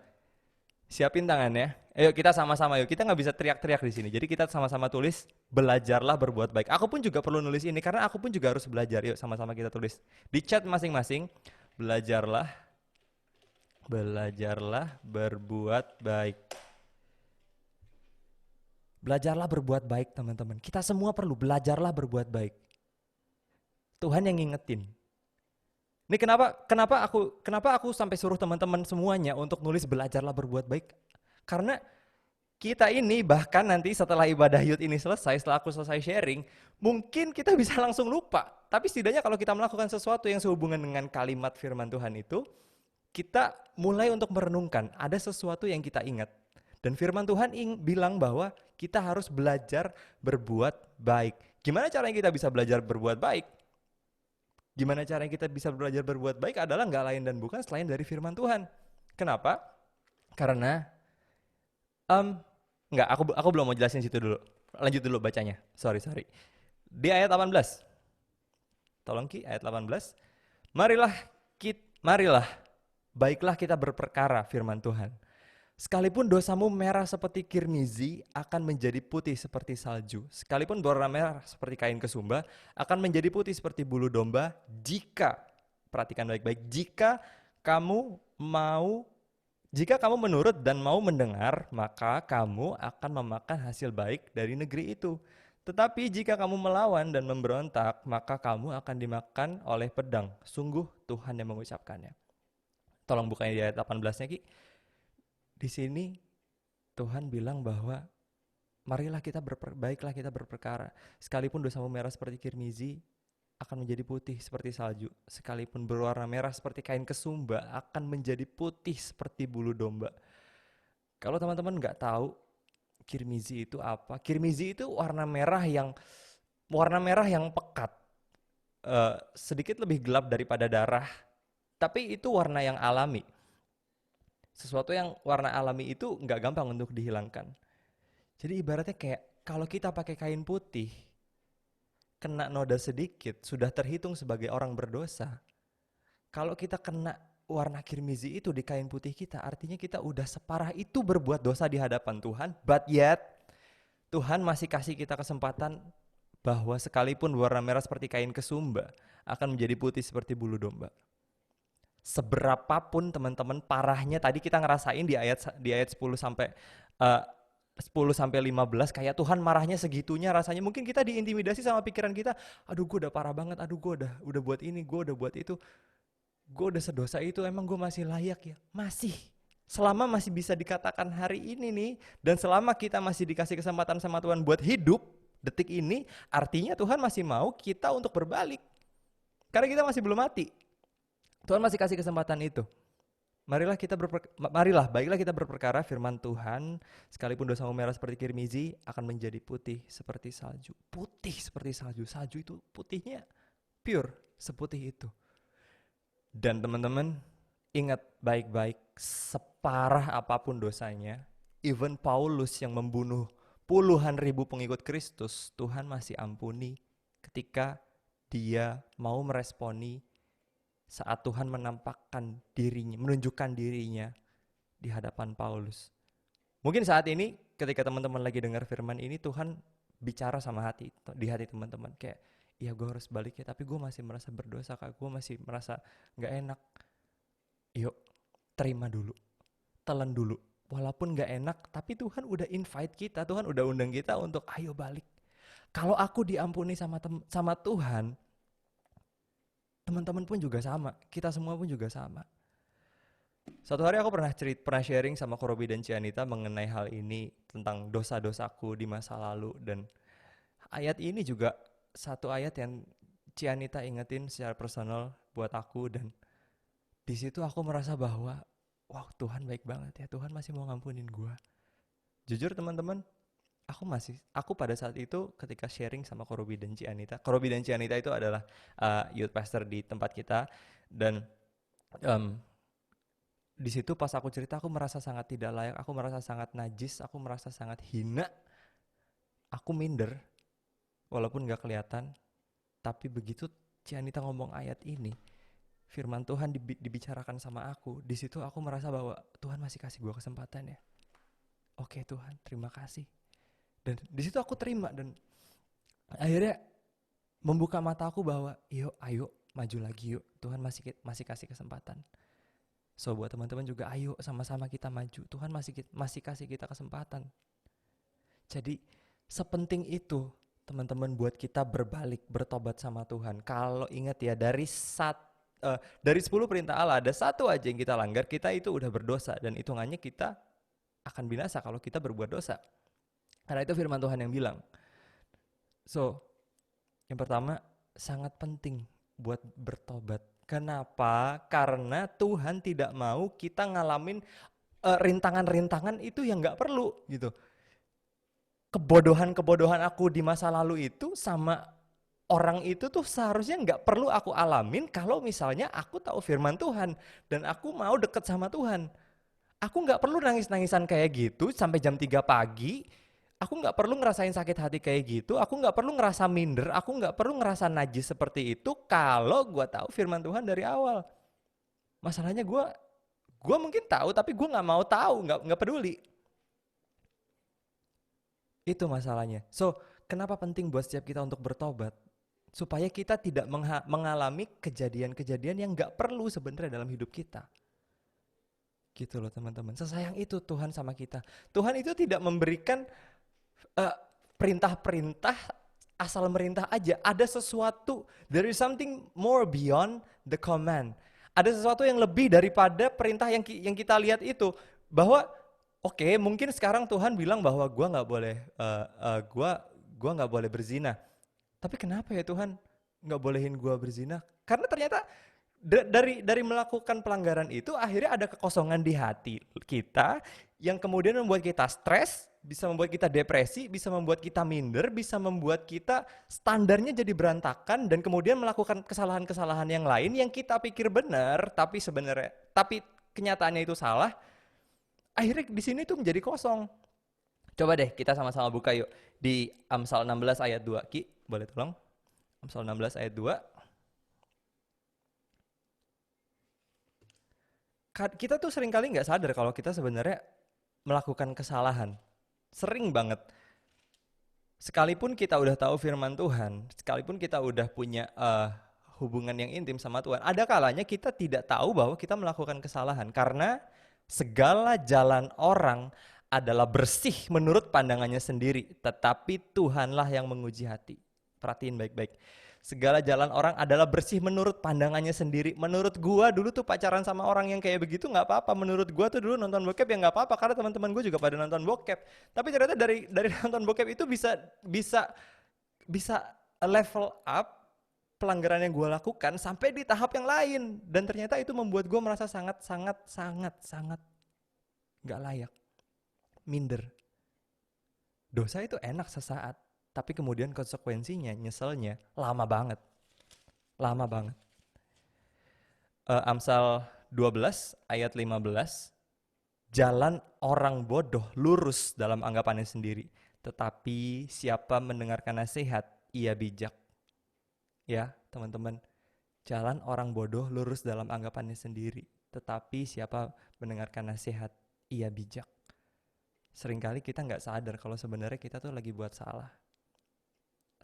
siapin tangannya. Ayo kita sama-sama yuk. Kita nggak bisa teriak-teriak di sini. Jadi kita sama-sama tulis, belajarlah berbuat baik. Aku pun juga perlu nulis ini karena aku pun juga harus belajar. Yuk sama-sama kita tulis di chat masing-masing. Belajarlah, belajarlah berbuat baik. Belajarlah berbuat baik teman-teman. Kita semua perlu belajarlah berbuat baik. Tuhan yang ngingetin. Ini kenapa aku sampai suruh teman-teman semuanya untuk nulis belajarlah berbuat baik? Karena kita ini bahkan nanti setelah ibadah youth ini selesai, setelah aku selesai sharing, mungkin kita bisa langsung lupa. Tapi setidaknya kalau kita melakukan sesuatu yang sehubungan dengan kalimat firman Tuhan itu, kita mulai untuk merenungkan, ada sesuatu yang kita ingat. Dan firman Tuhan bilang bahwa kita harus belajar berbuat baik. Gimana caranya kita bisa belajar berbuat baik? Gimana caranya kita bisa belajar berbuat baik adalah nggak lain dan bukan selain dari firman Tuhan. Kenapa? Karena nggak, aku belum mau jelasin situ dulu. Lanjut dulu bacanya. Sorry. Di ayat 18. Tolong Ki, ayat 18. Marilah, baiklah kita berperkara firman Tuhan. Sekalipun dosamu merah seperti kirmizi akan menjadi putih seperti salju. Sekalipun berwarna merah seperti kain kesumba akan menjadi putih seperti bulu domba jika, perhatikan baik-baik, jika kamu menurut dan mau mendengar, maka kamu akan memakan hasil baik dari negeri itu. Tetapi jika kamu melawan dan memberontak, maka kamu akan dimakan oleh pedang. Sungguh Tuhan yang mengucapkannya. Tolong bukain di ayat 18-nya Ki. Di sini Tuhan bilang bahwa marilah baiklah kita berperkara. Sekalipun dosamu merah seperti kirmizi akan menjadi putih seperti salju. Sekalipun berwarna merah seperti kain kesumba akan menjadi putih seperti bulu domba. Kalau teman-teman nggak tahu kirmizi itu apa? Kirmizi itu warna merah yang pekat. Sedikit lebih gelap daripada darah. Tapi itu warna yang alami. Sesuatu yang warna alami itu nggak gampang untuk dihilangkan. Jadi ibaratnya kayak kalau kita pakai kain putih, kena noda sedikit, sudah terhitung sebagai orang berdosa. Kalau kita kena warna kirmizi itu di kain putih kita, artinya kita udah separah itu berbuat dosa di hadapan Tuhan. But yet, Tuhan masih kasih kita kesempatan bahwa sekalipun warna merah seperti kain kesumba, akan menjadi putih seperti bulu domba. Seberapapun teman-teman parahnya, tadi kita ngerasain di ayat 10 sampai 15 kayak Tuhan marahnya segitunya rasanya. Mungkin kita diintimidasi sama pikiran kita, aduh gue udah parah banget, aduh gue udah buat ini, gue udah buat itu, gue udah sedosa itu, emang gue masih layak ya? Masih. Selama masih bisa dikatakan hari ini nih, dan selama kita masih dikasih kesempatan sama Tuhan buat hidup detik ini, artinya Tuhan masih mau kita untuk berbalik. Karena kita masih belum mati. Tuhan masih kasih kesempatan itu. Marilah, baiklah kita berperkara firman Tuhan, sekalipun dosamu merah seperti kirmizi akan menjadi putih seperti salju. Putih seperti salju. Salju itu putihnya pure, seputih itu. Dan teman-teman, ingat baik-baik, separah apapun dosanya, even Paulus yang membunuh puluhan ribu pengikut Kristus, Tuhan masih ampuni ketika dia mau meresponi saat Tuhan menunjukkan dirinya di hadapan Paulus. Mungkin saat ini ketika teman-teman lagi dengar firman ini, Tuhan bicara sama di hati teman-teman kayak, iya gue harus balik ya, tapi gue masih merasa berdosa Kak, gue masih merasa gak enak. Yuk, terima dulu, telan dulu. Walaupun gak enak, tapi Tuhan udah invite kita, Tuhan udah undang kita untuk ayo balik. Kalau aku diampuni sama Tuhan, teman-teman pun juga sama, kita semua pun juga sama. Suatu hari aku pernah sharing sama Korobi dan Cianita mengenai hal ini, tentang dosa-dosaku di masa lalu, dan ayat ini juga satu ayat yang Cianita ingetin secara personal buat aku, dan di situ aku merasa bahwa wow, Tuhan baik banget ya, Tuhan masih mau ngampunin gue. Jujur teman-teman, aku pada saat itu ketika sharing sama Korobi dan Cianita. Korobi dan Cianita itu adalah youth pastor di tempat kita, dan em, di situ pas aku cerita aku merasa sangat tidak layak, aku merasa sangat najis, aku merasa sangat hina, aku minder walaupun gak kelihatan. Tapi begitu Cianita ngomong ayat ini, firman Tuhan dibicarakan sama aku, di situ aku merasa bahwa Tuhan masih kasih gue kesempatan ya. Oke Tuhan, terima kasih. Dan di situ aku terima, dan akhirnya membuka mata aku bahwa yuk, ayo maju lagi yuk. Tuhan masih kasih kesempatan. So buat teman-teman juga, ayo sama-sama kita maju. Tuhan masih kasih kita kesempatan. Jadi sepenting itu teman-teman buat kita berbalik, bertobat sama Tuhan. Kalau ingat ya, dari 10 perintah Allah ada satu aja yang kita langgar, kita itu udah berdosa, dan hitungannya kita akan binasa kalau kita berbuat dosa. Karena itu firman Tuhan yang bilang. So, yang pertama sangat penting buat bertobat. Kenapa? Karena Tuhan tidak mau kita ngalamin rintangan-rintangan itu yang gak perlu gitu. Kebodohan-kebodohan aku di masa lalu itu sama orang itu tuh seharusnya gak perlu aku alamin kalau misalnya aku tahu firman Tuhan dan aku mau deket sama Tuhan. Aku gak perlu nangis-nangisan kayak gitu sampai jam 3 pagi. Aku gak perlu ngerasain sakit hati kayak gitu. Aku gak perlu ngerasa minder. Aku gak perlu ngerasa najis seperti itu kalau gue tahu firman Tuhan dari awal. Masalahnya gue mungkin tahu tapi gue gak mau tahu, gak peduli. Itu masalahnya. So, kenapa penting buat setiap kita untuk bertobat? Supaya kita tidak mengalami kejadian-kejadian yang gak perlu sebenarnya dalam hidup kita. Gitu loh teman-teman. Sesayang itu Tuhan sama kita. Tuhan itu tidak memberikan perintah-perintah asal merintah aja. Ada sesuatu, there is something more beyond the command. Ada sesuatu yang lebih daripada perintah yang kita lihat itu. Bahwa oke, mungkin sekarang Tuhan bilang bahwa gua nggak boleh berzina. Tapi kenapa ya Tuhan nggak bolehin gua berzina? Karena ternyata dari melakukan pelanggaran itu akhirnya ada kekosongan di hati kita yang kemudian membuat kita stres, bisa membuat kita depresi, bisa membuat kita minder, bisa membuat kita standarnya jadi berantakan, dan kemudian melakukan kesalahan-kesalahan yang lain yang kita pikir benar tapi kenyataannya itu salah. Akhirnya di sini tuh menjadi kosong. Coba deh kita sama-sama buka yuk di Amsal 16 ayat 2. Ki, boleh tolong? Amsal 16 ayat 2. Kita tuh seringkali nggak sadar kalau kita sebenarnya melakukan kesalahan. Sering banget. Sekalipun kita udah tahu firman Tuhan, sekalipun kita udah punya hubungan yang intim sama Tuhan, ada kalanya kita tidak tahu bahwa kita melakukan kesalahan. Karena segala jalan orang adalah bersih menurut pandangannya sendiri, tetapi Tuhanlah yang menguji hati. Perhatiin baik-baik. Segala jalan orang adalah bersih menurut pandangannya sendiri. Menurut gua dulu tuh pacaran sama orang yang kayak begitu nggak apa-apa. Menurut gua tuh dulu nonton bokep ya nggak apa-apa karena teman-teman gua juga pada nonton bokep. Tapi ternyata dari nonton bokep itu bisa level up pelanggaran yang gua lakukan sampai di tahap yang lain, dan ternyata itu membuat gua merasa sangat nggak layak, minder. Dosa itu enak sesaat. Tapi kemudian konsekuensinya, nyeselnya, lama banget. Amsal 12 ayat 15, jalan orang bodoh lurus dalam anggapannya sendiri, tetapi siapa mendengarkan nasihat, ia bijak. Ya teman-teman, jalan orang bodoh lurus dalam anggapannya sendiri, tetapi siapa mendengarkan nasihat, ia bijak. Seringkali kita nggak sadar kalau sebenarnya kita tuh lagi buat salah.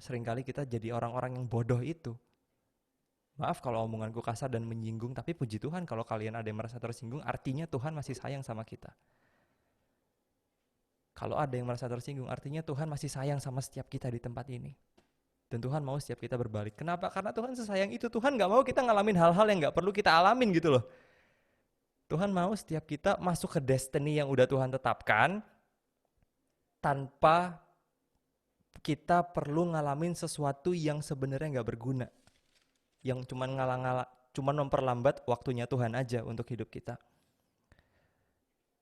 Seringkali kita jadi orang-orang yang bodoh itu. Maaf kalau omonganku kasar dan menyinggung, tapi puji Tuhan kalau kalian ada yang merasa tersinggung, artinya Tuhan masih sayang sama kita. Kalau ada yang merasa tersinggung, artinya Tuhan masih sayang sama setiap kita di tempat ini. Dan Tuhan mau setiap kita berbalik. Kenapa? Karena Tuhan sesayang itu. Tuhan gak mau kita ngalamin hal-hal yang gak perlu kita alamin gitu loh. Tuhan mau setiap kita masuk ke destiny yang udah Tuhan tetapkan, tanpa kita perlu ngalamin sesuatu yang sebenarnya gak berguna, yang cuman cuman memperlambat waktunya Tuhan aja untuk hidup kita.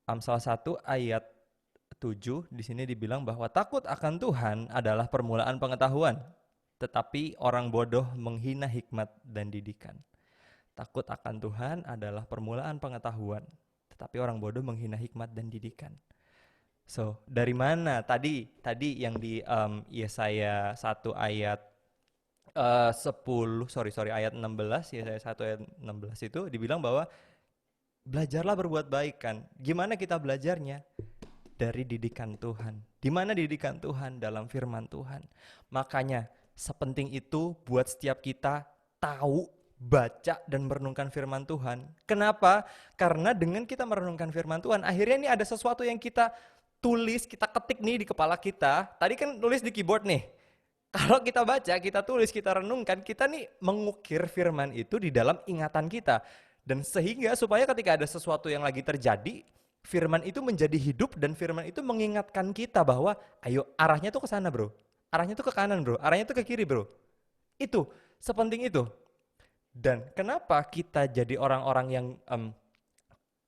Amsal 1 ayat 7 di sini dibilang bahwa takut akan Tuhan adalah permulaan pengetahuan, tetapi orang bodoh menghina hikmat dan didikan. Takut akan Tuhan adalah permulaan pengetahuan, tetapi orang bodoh menghina hikmat dan didikan. So, dari mana tadi yang di Yesaya 1 ayat 10, ayat 16, Yesaya 1 ayat 16 itu dibilang bahwa belajarlah berbuat baik kan. Gimana kita belajarnya? Dari didikan Tuhan. Di mana didikan Tuhan? Dalam firman Tuhan. Makanya sepenting itu buat setiap kita tahu, baca, dan merenungkan firman Tuhan. Kenapa? Karena dengan kita merenungkan firman Tuhan, akhirnya ini ada sesuatu yang kita tulis, kita ketik nih di kepala kita. Tadi kan tulis di keyboard nih. Kalau kita baca, kita tulis, kita renungkan, kita nih mengukir firman itu di dalam ingatan kita. Dan sehingga supaya ketika ada sesuatu yang lagi terjadi, firman itu menjadi hidup dan firman itu mengingatkan kita bahwa ayo arahnya tuh ke sana bro, arahnya tuh ke kanan bro, arahnya tuh ke kiri bro. Itu, sepenting itu. Dan kenapa kita jadi orang-orang yang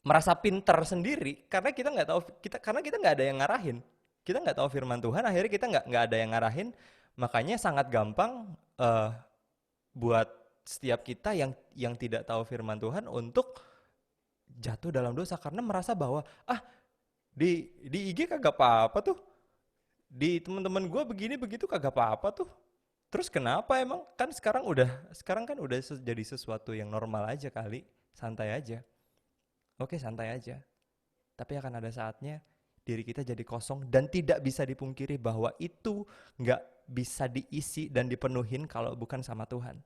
merasa pinter sendiri? Karena kita nggak tahu, karena kita nggak ada yang ngarahin. Kita nggak tahu firman Tuhan, akhirnya kita nggak ada yang ngarahin. Makanya sangat gampang buat setiap kita yang tidak tahu firman Tuhan untuk jatuh dalam dosa karena merasa bahwa di IG kagak apa-apa tuh, di teman-teman gue begini begitu kagak apa-apa tuh. Terus kenapa emang? Sekarang kan udah jadi sesuatu yang normal aja kali, santai aja. Oke, santai aja. Tapi akan ada saatnya diri kita jadi kosong dan tidak bisa dipungkiri bahwa itu nggak bisa diisi dan dipenuhin kalau bukan sama Tuhan.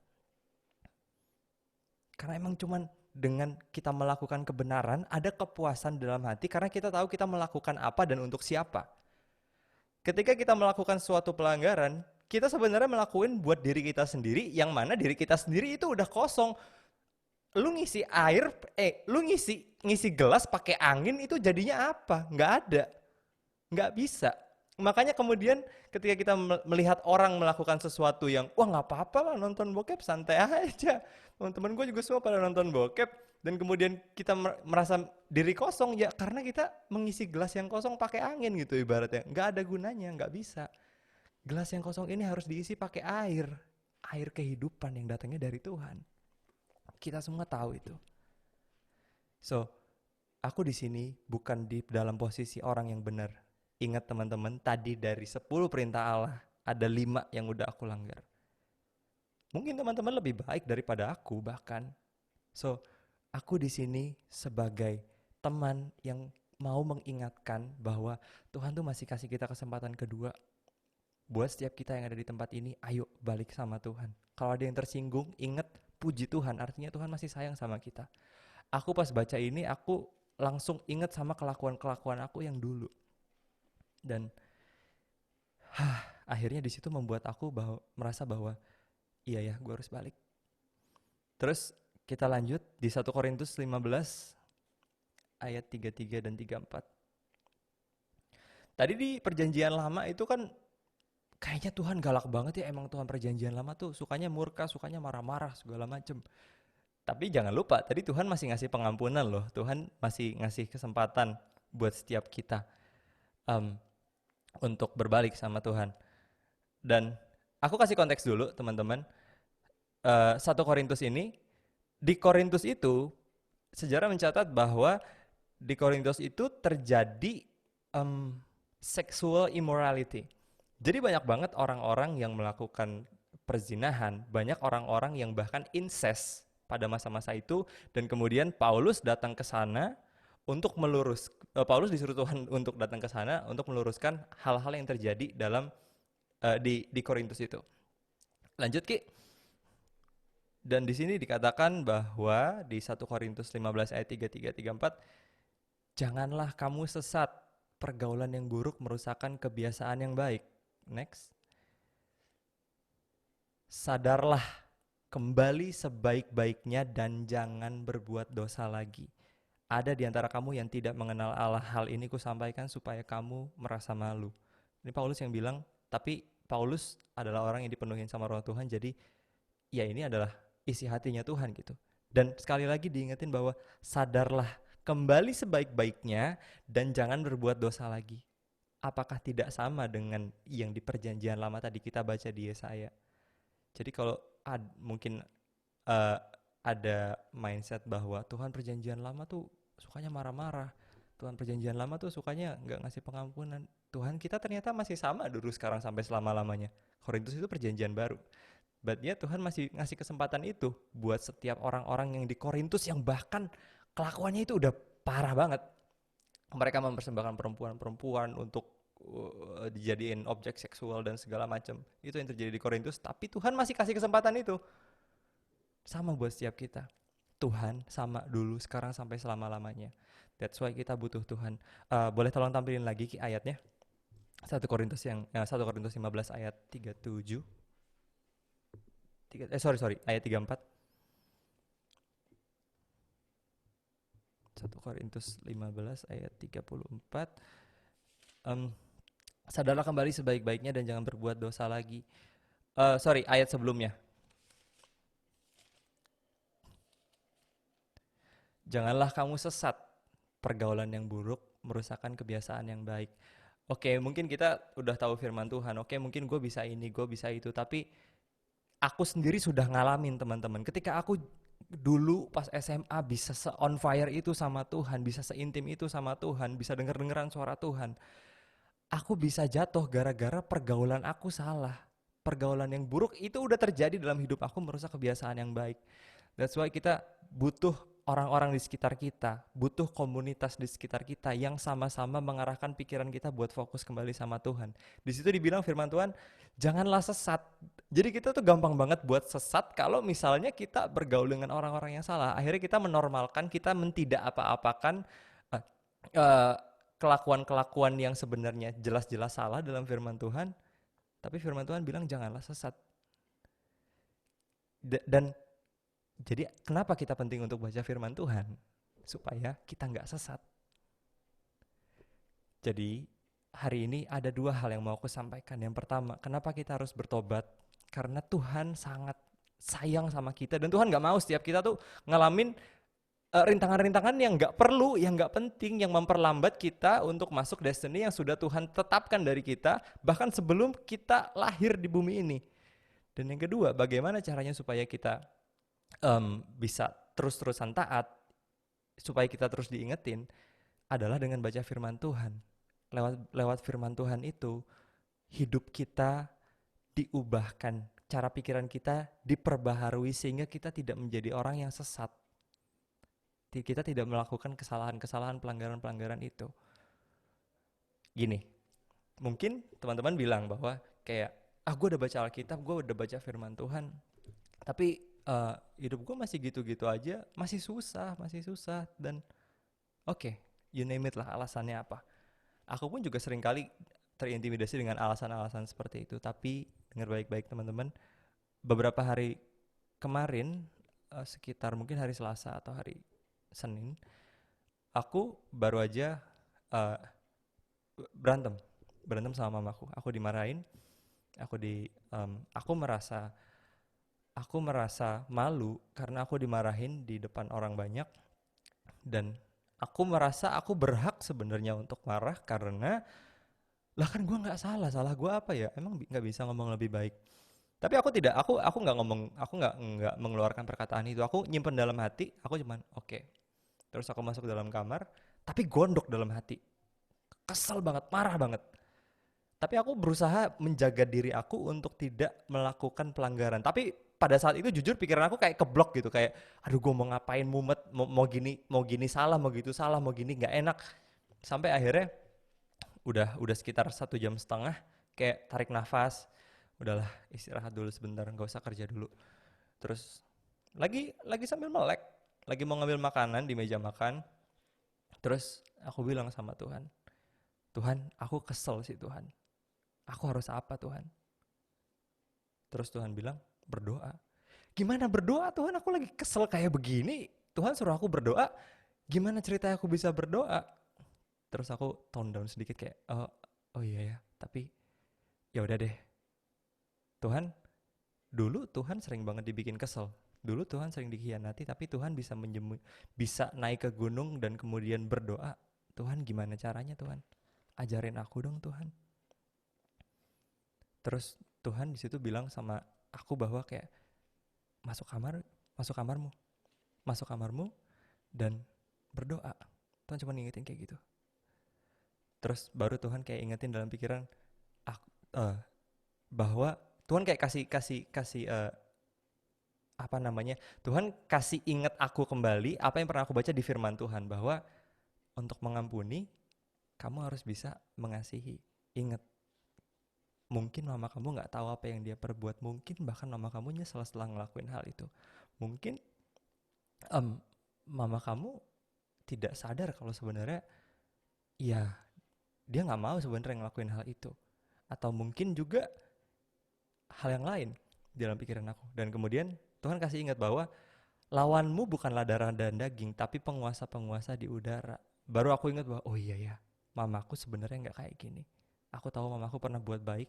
Karena emang cuman dengan kita melakukan kebenaran ada kepuasan dalam hati karena kita tahu kita melakukan apa dan untuk siapa. Ketika kita melakukan suatu pelanggaran, kita sebenarnya melakukan buat diri kita sendiri, yang mana diri kita sendiri itu udah kosong. Lu ngisi air, lu ngisi gelas pakai angin itu jadinya apa? Nggak ada, nggak bisa. Makanya kemudian ketika kita melihat orang melakukan sesuatu yang wah nggak apa-apa lah nonton bokep santai aja. Teman-teman gue juga semua pada nonton bokep dan kemudian kita merasa diri kosong ya karena kita mengisi gelas yang kosong pakai angin gitu ibaratnya. Nggak ada gunanya, nggak bisa. Gelas yang kosong ini harus diisi pakai air kehidupan yang datangnya dari Tuhan. Kita semua tahu itu. So, aku di sini bukan di dalam posisi orang yang benar. Ingat teman-teman, tadi dari 10 perintah Allah, ada 5 yang udah aku langgar. Mungkin teman-teman lebih baik daripada aku bahkan. So, aku di sini sebagai teman yang mau mengingatkan bahwa Tuhan tuh masih kasih kita kesempatan kedua. Buat setiap kita yang ada di tempat ini, ayo balik sama Tuhan. Kalau ada yang tersinggung, ingat puji Tuhan, artinya Tuhan masih sayang sama kita. Aku pas baca ini, aku langsung ingat sama kelakuan-kelakuan aku yang dulu. Dan akhirnya di situ membuat aku merasa bahwa iya ya, gue harus balik. Terus kita lanjut di 1 Korintus 15 ayat 33 dan 34. Tadi di perjanjian lama itu kan kayaknya Tuhan galak banget ya, emang Tuhan perjanjian lama tuh sukanya murka, sukanya marah-marah segala macem. Tapi jangan lupa, tadi Tuhan masih ngasih pengampunan loh. Tuhan masih ngasih kesempatan buat setiap kita untuk berbalik sama Tuhan. Dan aku kasih konteks dulu teman-teman. 1 Korintus ini, di Korintus itu sejarah mencatat bahwa di Korintus itu terjadi sexual immorality. Jadi banyak banget orang-orang yang melakukan perzinahan, banyak orang-orang yang bahkan incest pada masa-masa itu, dan kemudian Paulus datang ke sana untuk Paulus disuruh Tuhan untuk datang ke sana untuk meluruskan hal-hal yang terjadi dalam di Korintus itu. Lanjut Ki. Dan di sini dikatakan bahwa di 1 Korintus 15 ayat 33-34, janganlah kamu sesat, pergaulan yang buruk merusakkan kebiasaan yang baik. Next. Sadarlah, kembali sebaik-baiknya dan jangan berbuat dosa lagi. Ada di antara kamu yang tidak mengenal Allah, hal ini kusampaikan supaya kamu merasa malu. Ini Paulus yang bilang, tapi Paulus adalah orang yang dipenuhi sama Roh Tuhan, jadi ya ini adalah isi hatinya Tuhan gitu. Dan sekali lagi diingetin bahwa sadarlah, kembali sebaik-baiknya dan jangan berbuat dosa lagi. apakah tidak sama dengan yang di perjanjian lama tadi kita baca di Yesaya? Jadi kalau mungkin eh, ada mindset bahwa Tuhan perjanjian lama tuh sukanya marah-marah, Tuhan perjanjian lama tuh sukanya nggak ngasih pengampunan. Tuhan kita ternyata masih sama dulu sekarang sampai selama-lamanya. Korintus itu perjanjian baru. But ya Tuhan masih ngasih kesempatan itu buat setiap orang-orang yang di Korintus yang bahkan kelakuannya itu udah parah banget. Mereka mempersembahkan perempuan-perempuan untuk dijadiin objek seksual dan segala macam. Itu yang terjadi di Korintus, tapi Tuhan masih kasih kesempatan itu. Sama buat setiap kita. Tuhan sama dulu, sekarang sampai selama-lamanya. That's why kita butuh Tuhan. Boleh tolong tampilin lagi ayatnya? 1 Korintus 15 ayat 37. Ayat 34. 1 Korintus 15 ayat 34. Sadarlah kembali sebaik-baiknya dan jangan berbuat dosa lagi. Ayat sebelumnya. Janganlah kamu sesat, pergaulan yang buruk merusakkan kebiasaan yang baik. Oke, mungkin kita udah tahu firman Tuhan. Oke, mungkin gue bisa ini, gue bisa itu. Tapi aku sendiri sudah ngalamin teman-teman. Ketika aku dulu pas SMA bisa on fire itu sama Tuhan, bisa seintim itu sama Tuhan, bisa denger-dengeran suara Tuhan. Aku bisa jatuh gara-gara pergaulan aku salah. Pergaulan yang buruk itu udah terjadi dalam hidup aku, merusak kebiasaan yang baik. That's why kita butuh orang-orang di sekitar kita, butuh komunitas di sekitar kita yang sama-sama mengarahkan pikiran kita buat fokus kembali sama Tuhan. Di situ dibilang firman Tuhan, janganlah sesat. Jadi kita tuh gampang banget buat sesat kalau misalnya kita bergaul dengan orang-orang yang salah. Akhirnya kita menormalkan, kita tidak apa-apakan kelakuan-kelakuan yang sebenarnya jelas-jelas salah dalam firman Tuhan. Tapi firman Tuhan bilang janganlah sesat. Dan jadi kenapa kita penting untuk baca firman Tuhan? Supaya kita nggak sesat. Jadi hari ini ada 2 hal yang mau aku sampaikan. Yang pertama, kenapa kita harus bertobat? Karena Tuhan sangat sayang sama kita. Dan Tuhan nggak mau setiap kita tuh ngalamin rintangan-rintangan yang nggak perlu, yang nggak penting, yang memperlambat kita untuk masuk destiny yang sudah Tuhan tetapkan dari kita, bahkan sebelum kita lahir di bumi ini. Dan yang kedua, bagaimana caranya supaya kita bisa terus-terusan taat, supaya kita terus diingetin, adalah dengan baca firman Tuhan. Lewat firman Tuhan itu, hidup kita diubahkan, cara pikiran kita diperbaharui sehingga kita tidak menjadi orang yang sesat. Kita tidak melakukan kesalahan-kesalahan, pelanggaran-pelanggaran itu. Gini, mungkin teman-teman bilang bahwa kayak, gue udah baca Alkitab, gue udah baca firman Tuhan, tapi hidup gue masih gitu-gitu aja, masih susah, dan oke, you name it lah alasannya apa. Aku pun juga seringkali terintimidasi dengan alasan-alasan seperti itu, tapi dengar baik-baik teman-teman, beberapa hari kemarin, sekitar mungkin hari Selasa atau hari Senin, aku baru aja berantem sama mamaku. Aku dimarahin, aku merasa malu karena aku dimarahin di depan orang banyak, dan aku merasa aku berhak sebenarnya untuk marah karena lah kan gue nggak salah gue apa ya? Emang nggak bisa ngomong lebih baik. Tapi aku nggak ngomong, aku nggak mengeluarkan perkataan itu. Aku nyimpen dalam hati, aku cuman oke. Terus aku masuk ke dalam kamar, tapi gondok dalam hati. Kesel banget, marah banget. Tapi aku berusaha menjaga diri aku untuk tidak melakukan pelanggaran. Tapi pada saat itu jujur pikiran aku kayak keblok gitu, kayak aduh gue mau ngapain, mumet, mau gini salah, mau gitu salah, mau gini nggak enak. Sampai akhirnya udah sekitar 1,5 jam kayak tarik nafas, udahlah istirahat dulu sebentar, nggak usah kerja dulu. Terus lagi sambil melek, lagi mau ngambil makanan di meja makan. Terus aku bilang sama Tuhan, aku kesel sih Tuhan, aku harus apa Tuhan? Terus Tuhan bilang, berdoa. Gimana berdoa Tuhan, aku lagi kesel kayak begini, Tuhan suruh aku berdoa, gimana ceritanya aku bisa berdoa? Terus aku tone down sedikit kayak, oh iya ya, tapi ya udah deh. Tuhan, dulu Tuhan sering banget dibikin kesel. Dulu Tuhan sering dikhianati, tapi Tuhan bisa naik ke gunung dan kemudian berdoa. Tuhan gimana caranya Tuhan? ajarin aku dong Tuhan. Terus Tuhan di situ bilang sama aku bahwa kayak masuk kamarmu, masuk kamarmu dan berdoa. Tuhan cuma ngingetin kayak gitu. Terus baru Tuhan kayak ingetin dalam pikiran bahwa Tuhan kayak kasih Tuhan kasih ingat aku kembali apa yang pernah aku baca di firman Tuhan, bahwa untuk mengampuni kamu harus bisa mengasihi. Ingat, mungkin mama kamu nggak tahu apa yang dia perbuat, mungkin bahkan mama kamu nyesel setelah ngelakuin hal itu, mungkin mama kamu tidak sadar kalau sebenarnya ya dia nggak mau sebenarnya ngelakuin hal itu, atau mungkin juga hal yang lain di dalam pikiran aku. Dan kemudian Tuhan kasih ingat bahwa lawanmu bukanlah darah dan daging, tapi penguasa-penguasa di udara. Baru aku ingat bahwa oh iya ya, mamaku sebenarnya nggak kayak gini. Aku tahu mamaku pernah buat baik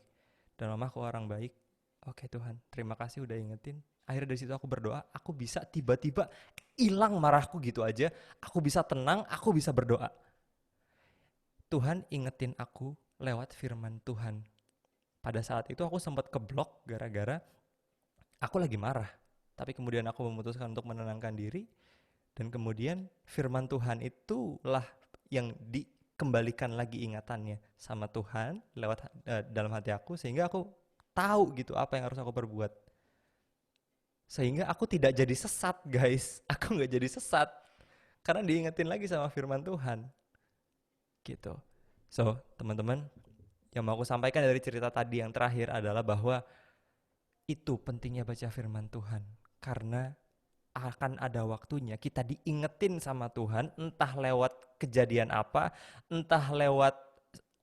dan mamaku orang baik. Oke Tuhan, terima kasih udah ingetin. Akhirnya dari situ aku berdoa, aku bisa tiba-tiba hilang marahku gitu aja. Aku bisa tenang, aku bisa berdoa. Tuhan ingetin aku lewat firman Tuhan. Pada saat itu aku sempat keblok gara-gara aku lagi marah. Tapi kemudian aku memutuskan untuk menenangkan diri. Dan kemudian firman Tuhan itulah yang dikembalikan lagi ingatannya sama Tuhan lewat dalam hati aku. Sehingga aku tahu gitu apa yang harus aku perbuat. Sehingga aku tidak jadi sesat guys. Aku gak jadi sesat. Karena diingetin lagi sama firman Tuhan. Gitu. So teman-teman, yang mau aku sampaikan dari cerita tadi yang terakhir adalah bahwa itu pentingnya baca firman Tuhan. Karena akan ada waktunya kita diingetin sama Tuhan, entah lewat kejadian apa, entah lewat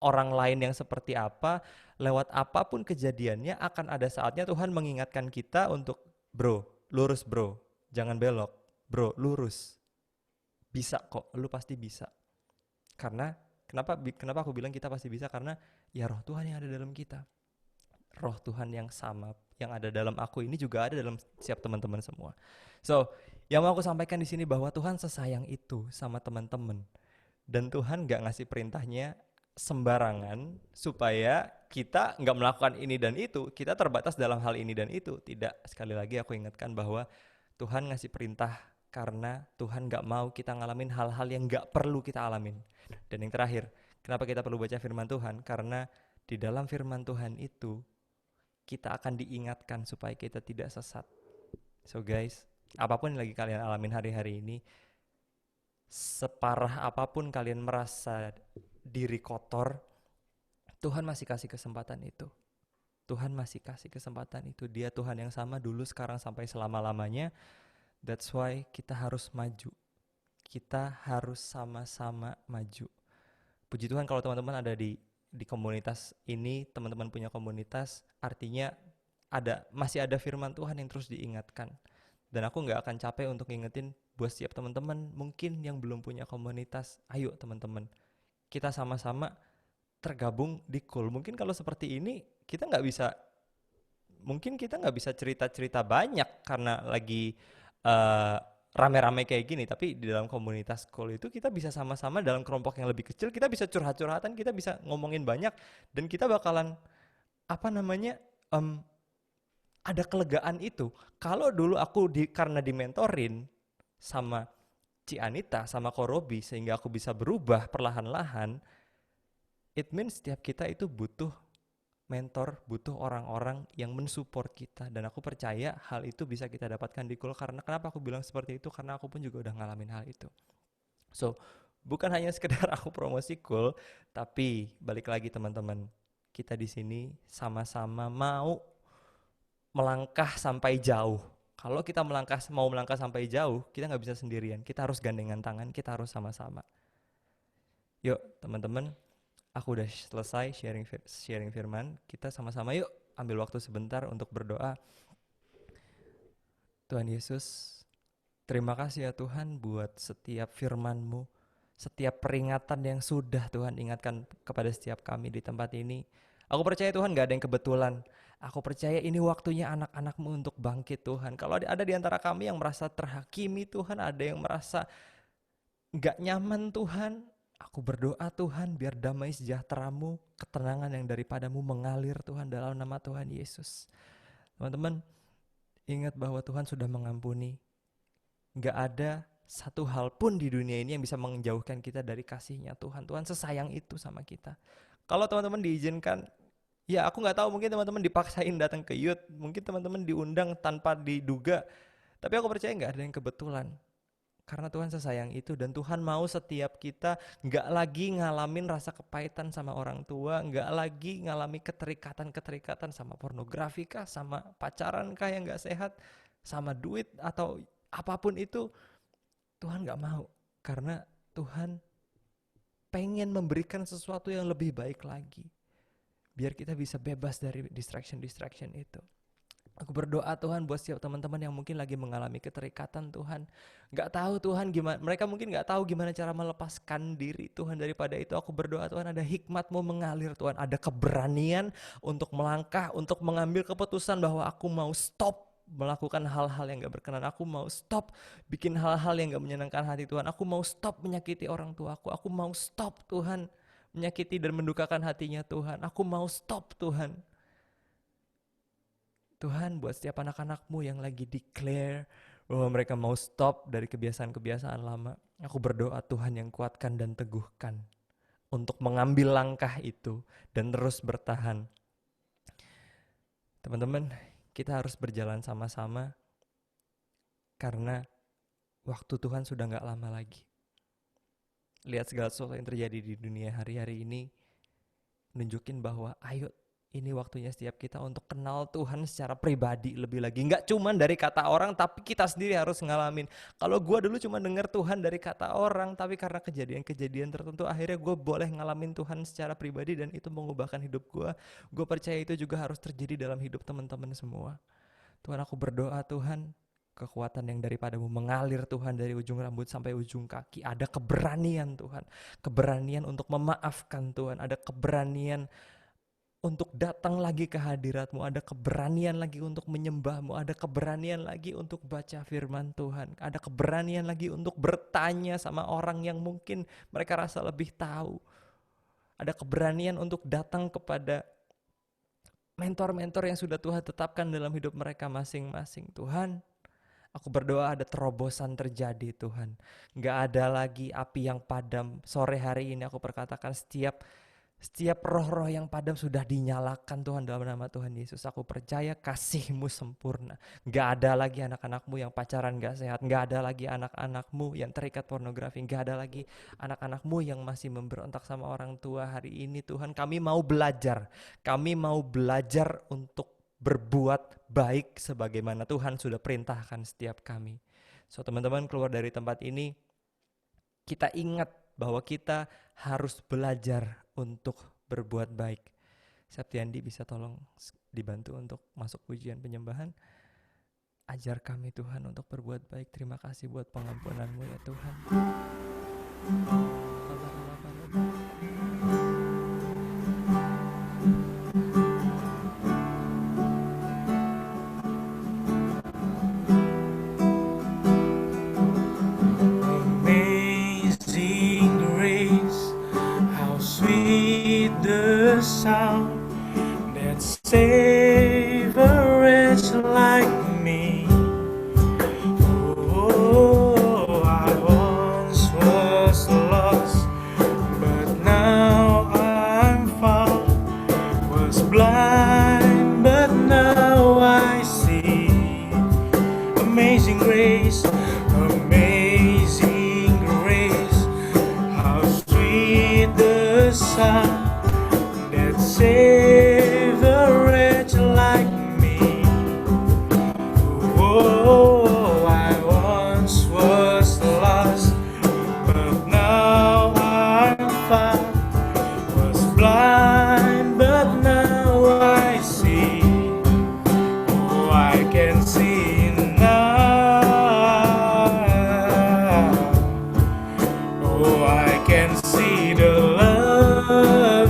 orang lain yang seperti apa, lewat apapun kejadiannya, akan ada saatnya Tuhan mengingatkan kita untuk bro, lurus bro, jangan belok, bro, lurus. Bisa kok, lu pasti bisa. Karena kenapa aku bilang kita pasti bisa? Karena ya roh Tuhan yang ada dalam kita. Roh Tuhan yang sama yang ada dalam aku ini juga ada dalam setiap teman-teman semua. So, yang mau aku sampaikan di sini bahwa Tuhan sesayang itu sama teman-teman. Dan Tuhan gak ngasih perintahnya sembarangan supaya kita gak melakukan ini dan itu. Kita terbatas dalam hal ini dan itu. Tidak, sekali lagi aku ingatkan bahwa Tuhan ngasih perintah karena Tuhan gak mau kita ngalamin hal-hal yang gak perlu kita alamin. Dan yang terakhir, kenapa kita perlu baca firman Tuhan? Karena di dalam firman Tuhan itu kita akan diingatkan supaya kita tidak sesat. So guys, apapun yang lagi kalian alamin hari-hari ini, separah apapun kalian merasa diri kotor, Tuhan masih kasih kesempatan itu. Tuhan masih kasih kesempatan itu. Dia Tuhan yang sama dulu, sekarang, sampai selama-lamanya. That's why kita harus maju. Kita harus sama-sama maju. Puji Tuhan kalau teman-teman ada di komunitas ini, teman-teman punya komunitas, artinya masih ada firman Tuhan yang terus diingatkan. Dan aku gak akan capek untuk ngingetin buat setiap teman-teman mungkin yang belum punya komunitas. Ayo teman-teman, kita sama-sama tergabung di Cool. Mungkin kalau seperti ini kita gak bisa cerita-cerita banyak karena lagi rame-rame kayak gini, tapi di dalam komunitas Cool itu kita bisa sama-sama dalam kelompok yang lebih kecil, kita bisa curhat-curhatan, kita bisa ngomongin banyak, dan kita bakalan ada kelegaan itu. Kalau dulu aku karena dimentorin sama Ci Anita, sama Ko Robi, sehingga aku bisa berubah perlahan-lahan, it means setiap kita itu butuh mentor, butuh orang-orang yang mensupport kita. Dan aku percaya hal itu bisa kita dapatkan di Cool. Karena kenapa aku bilang seperti itu? Karena aku pun juga udah ngalamin hal itu. So, bukan hanya sekedar aku promosi Cool, tapi balik lagi teman-teman, kita di sini sama-sama mau melangkah sampai jauh. Kalau kita mau melangkah sampai jauh, kita nggak bisa sendirian. Kita harus gandengan tangan, kita harus sama-sama. Yuk teman-teman, aku udah selesai sharing firman. Kita sama-sama yuk ambil waktu sebentar untuk berdoa. Tuhan Yesus, terima kasih ya Tuhan buat setiap firman-Mu, setiap peringatan yang sudah Tuhan ingatkan kepada setiap kami di tempat ini. Aku percaya Tuhan gak ada yang kebetulan. Aku percaya ini waktunya anak-anak-Mu untuk bangkit Tuhan. Kalau ada di antara kami yang merasa terhakimi Tuhan, ada yang merasa gak nyaman Tuhan, Aku berdoa Tuhan biar damai sejahtera-Mu, ketenangan yang daripadamu mengalir Tuhan dalam nama Tuhan Yesus. Teman-teman, ingat bahwa Tuhan sudah mengampuni. Gak ada satu hal pun di dunia ini yang bisa menjauhkan kita dari kasih-Nya Tuhan. Tuhan sesayang itu sama kita. Kalau teman-teman diizinkan, ya aku gak tahu, mungkin teman-teman dipaksain datang ke youth, mungkin teman-teman diundang tanpa diduga, tapi aku percaya gak ada yang kebetulan. Karena Tuhan sesayang itu, dan Tuhan mau setiap kita gak lagi ngalamin rasa kepahitan sama orang tua, gak lagi ngalami keterikatan-keterikatan sama pornografi kah, sama pacaran kah yang gak sehat, sama duit atau apapun itu. Tuhan gak mau, karena Tuhan pengen memberikan sesuatu yang lebih baik lagi, biar kita bisa bebas dari distraction itu. Aku berdoa Tuhan buat setiap teman-teman yang mungkin lagi mengalami keterikatan Tuhan. Gak tahu Tuhan gimana, mereka mungkin gak tahu gimana cara melepaskan diri Tuhan daripada itu. Aku berdoa Tuhan ada hikmat-Mu mengalir Tuhan. Ada keberanian untuk melangkah, untuk mengambil keputusan bahwa aku mau stop melakukan hal-hal yang gak berkenan. Aku mau stop bikin hal-hal yang gak menyenangkan hati Tuhan. Aku mau stop menyakiti orang tuaku. Aku mau stop Tuhan menyakiti dan mendukakan hatinya Tuhan. Aku mau stop Tuhan. Tuhan buat setiap anak-anak-Mu yang lagi declare bahwa mereka mau stop dari kebiasaan-kebiasaan lama, aku berdoa Tuhan yang kuatkan dan teguhkan untuk mengambil langkah itu dan terus bertahan. Teman-teman, kita harus berjalan sama-sama karena waktu Tuhan sudah gak lama lagi. Lihat segala sesuatu yang terjadi di dunia hari-hari ini nunjukin bahwa ayo, ini waktunya setiap kita untuk kenal Tuhan secara pribadi lebih lagi. Nggak cuma dari kata orang, tapi kita sendiri harus ngalamin. Kalau gue dulu cuma dengar Tuhan dari kata orang, tapi karena kejadian-kejadian tertentu, akhirnya gue boleh ngalamin Tuhan secara pribadi dan itu mengubahkan hidup gue. Gue percaya itu juga harus terjadi dalam hidup teman-teman semua. Tuhan, aku berdoa Tuhan, kekuatan yang daripadamu mengalir Tuhan dari ujung rambut sampai ujung kaki. Ada keberanian Tuhan, keberanian untuk memaafkan Tuhan, ada keberanian untuk datang lagi ke hadirat-Mu, ada keberanian lagi untuk menyembah-Mu, ada keberanian lagi untuk baca firman Tuhan, ada keberanian lagi untuk bertanya sama orang yang mungkin mereka rasa lebih tahu, ada keberanian untuk datang kepada mentor-mentor yang sudah Tuhan tetapkan dalam hidup mereka masing-masing. Tuhan, aku berdoa ada terobosan terjadi Tuhan, gak ada lagi api yang padam. Sore hari ini aku perkatakan setiap roh-roh yang padam sudah dinyalakan Tuhan dalam nama Tuhan Yesus. Aku percaya kasih-Mu sempurna. Gak ada lagi anak-anak-Mu yang pacaran gak sehat. Gak ada lagi anak-anak-Mu yang terikat pornografi. Gak ada lagi anak-anak-Mu yang masih memberontak sama orang tua. Hari ini Tuhan kami mau belajar. Kami mau belajar untuk berbuat baik sebagaimana Tuhan sudah perintahkan setiap kami. So teman-teman keluar dari tempat ini, kita ingat bahwa kita harus belajar untuk berbuat baik. Septiandi bisa tolong dibantu untuk masuk pujian penyembahan. Ajar kami Tuhan untuk berbuat baik. Terima kasih buat pengampunan-Mu ya Tuhan. Sound that save a wretch like me. Oh, I once was lost, but now I'm found. Was blind, but now I see. Amazing grace, amazing grace. How sweet the sound. Save a wretch like me. Oh, I once was lost, but now I'm found. Was blind, but now I see. Oh, I can see now. Oh, I can see the love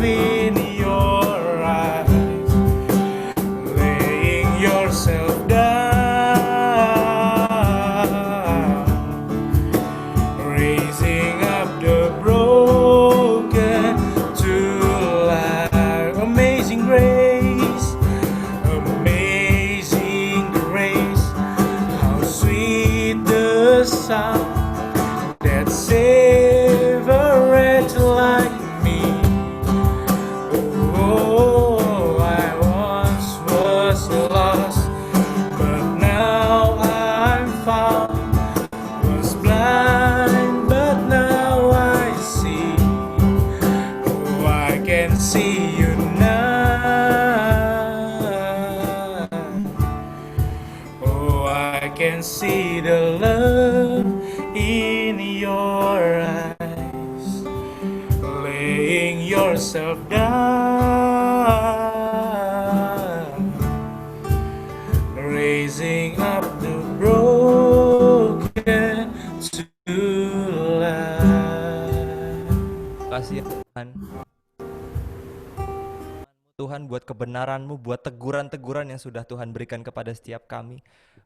see you now. Oh, I can see the love in your eyes, laying yourself down, raising up the broken to life. Kasih ya Tuhan. Tuhan buat kebenaran-Mu, buat teguran-teguran yang sudah Tuhan berikan kepada setiap kami.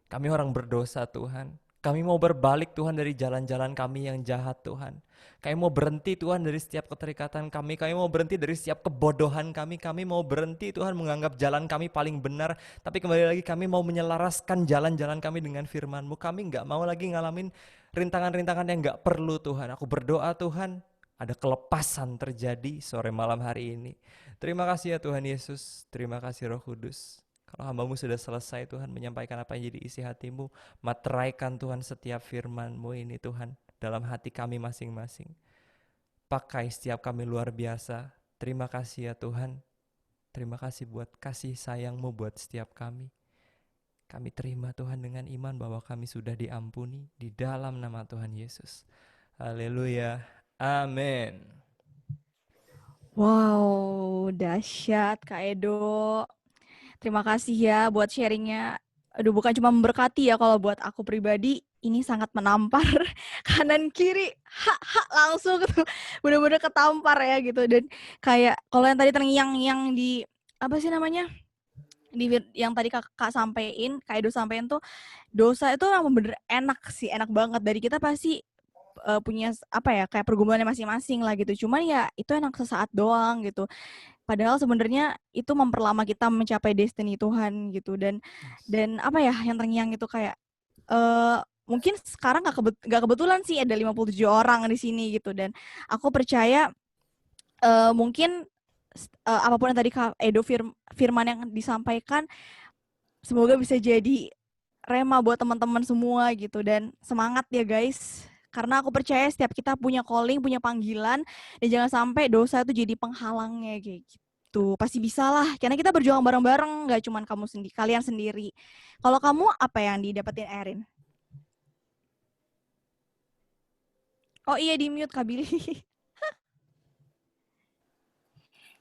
Kami orang berdosa Tuhan. Kami mau berbalik Tuhan dari jalan-jalan kami yang jahat Tuhan. Kami mau berhenti Tuhan dari setiap keterikatan kami. Kami mau berhenti dari setiap kebodohan kami. Kami mau berhenti Tuhan menganggap jalan kami paling benar. Tapi kembali lagi kami mau menyelaraskan jalan-jalan kami dengan firman-Mu. Kami nggak mau lagi ngalamin rintangan-rintangan yang nggak perlu Tuhan. Aku berdoa Tuhan, ada kelepasan terjadi sore malam hari ini. Terima kasih ya Tuhan Yesus, terima kasih Roh Kudus. Kalau hamba-Mu sudah selesai Tuhan menyampaikan apa yang jadi isi hati-Mu, materaikan Tuhan setiap firman-Mu ini Tuhan dalam hati kami masing-masing. Pakai setiap kami luar biasa. Terima kasih ya Tuhan. Terima kasih buat kasih sayang-Mu buat setiap kami. Kami terima Tuhan dengan iman bahwa kami sudah diampuni di dalam nama Tuhan Yesus. Haleluya. Amin. Wow, dahsyat Kak Edo. Terima kasih ya buat sharingnya. Aduh, bukan cuma memberkati ya, kalau buat aku pribadi ini sangat menampar kanan kiri, langsung gitu, bener-bener ketampar ya gitu. Dan kayak kalau yang tadi terngiang yang di apa sih namanya, yang tadi Kak sampein, Kak Edo sampein tuh, dosa itu memang bener enak sih, enak banget. Dari kita pasti punya apa ya, kayak pergumulannya masing-masing lah gitu. Cuman ya itu enak sesaat doang gitu. Padahal sebenarnya itu memperlama kita mencapai destiny Tuhan gitu. Dan apa ya yang terngiang itu kayak mungkin sekarang nggak kebetulan sih ada 57 orang di sini gitu. Dan aku percaya mungkin apapun yang tadi Kak Edo firman yang disampaikan, semoga bisa jadi rema buat teman-teman semua gitu. Dan semangat ya guys, karena aku percaya setiap kita punya calling, punya panggilan, dan jangan sampai dosa itu jadi penghalangnya kayak gitu. Pasti bisa lah, karena kita berjuang bareng-bareng, nggak cuma kalian sendiri. Kalau kamu apa yang didapetin Erin? Oh iya, di mute Kak Billy.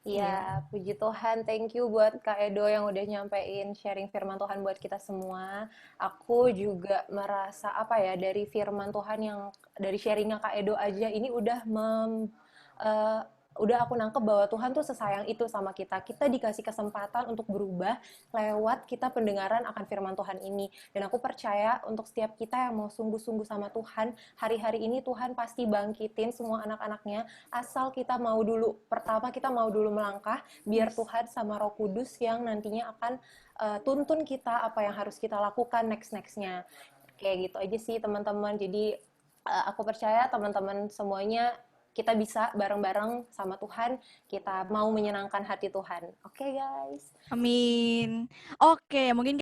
Iya, puji Tuhan. Thank you buat Kak Edo yang udah nyampein sharing firman Tuhan buat kita semua. Aku juga merasa apa ya, dari firman Tuhan yang dari sharingnya Kak Edo aja ini udah aku nangkep bahwa Tuhan tuh sesayang itu sama kita. Kita dikasih kesempatan untuk berubah lewat kita pendengaran akan firman Tuhan ini. Dan aku percaya untuk setiap kita yang mau sungguh-sungguh sama Tuhan, hari-hari ini Tuhan pasti bangkitin semua anak-anaknya, asal kita mau dulu. Pertama kita mau dulu melangkah, biar Tuhan sama Roh Kudus yang nantinya akan tuntun kita apa yang harus kita lakukan next-nya. Kayak gitu aja sih teman-teman. Jadi aku percaya teman-teman semuanya kita bisa bareng-bareng sama Tuhan, kita mau menyenangkan hati Tuhan. Oke, guys. Amin. Oke, mungkin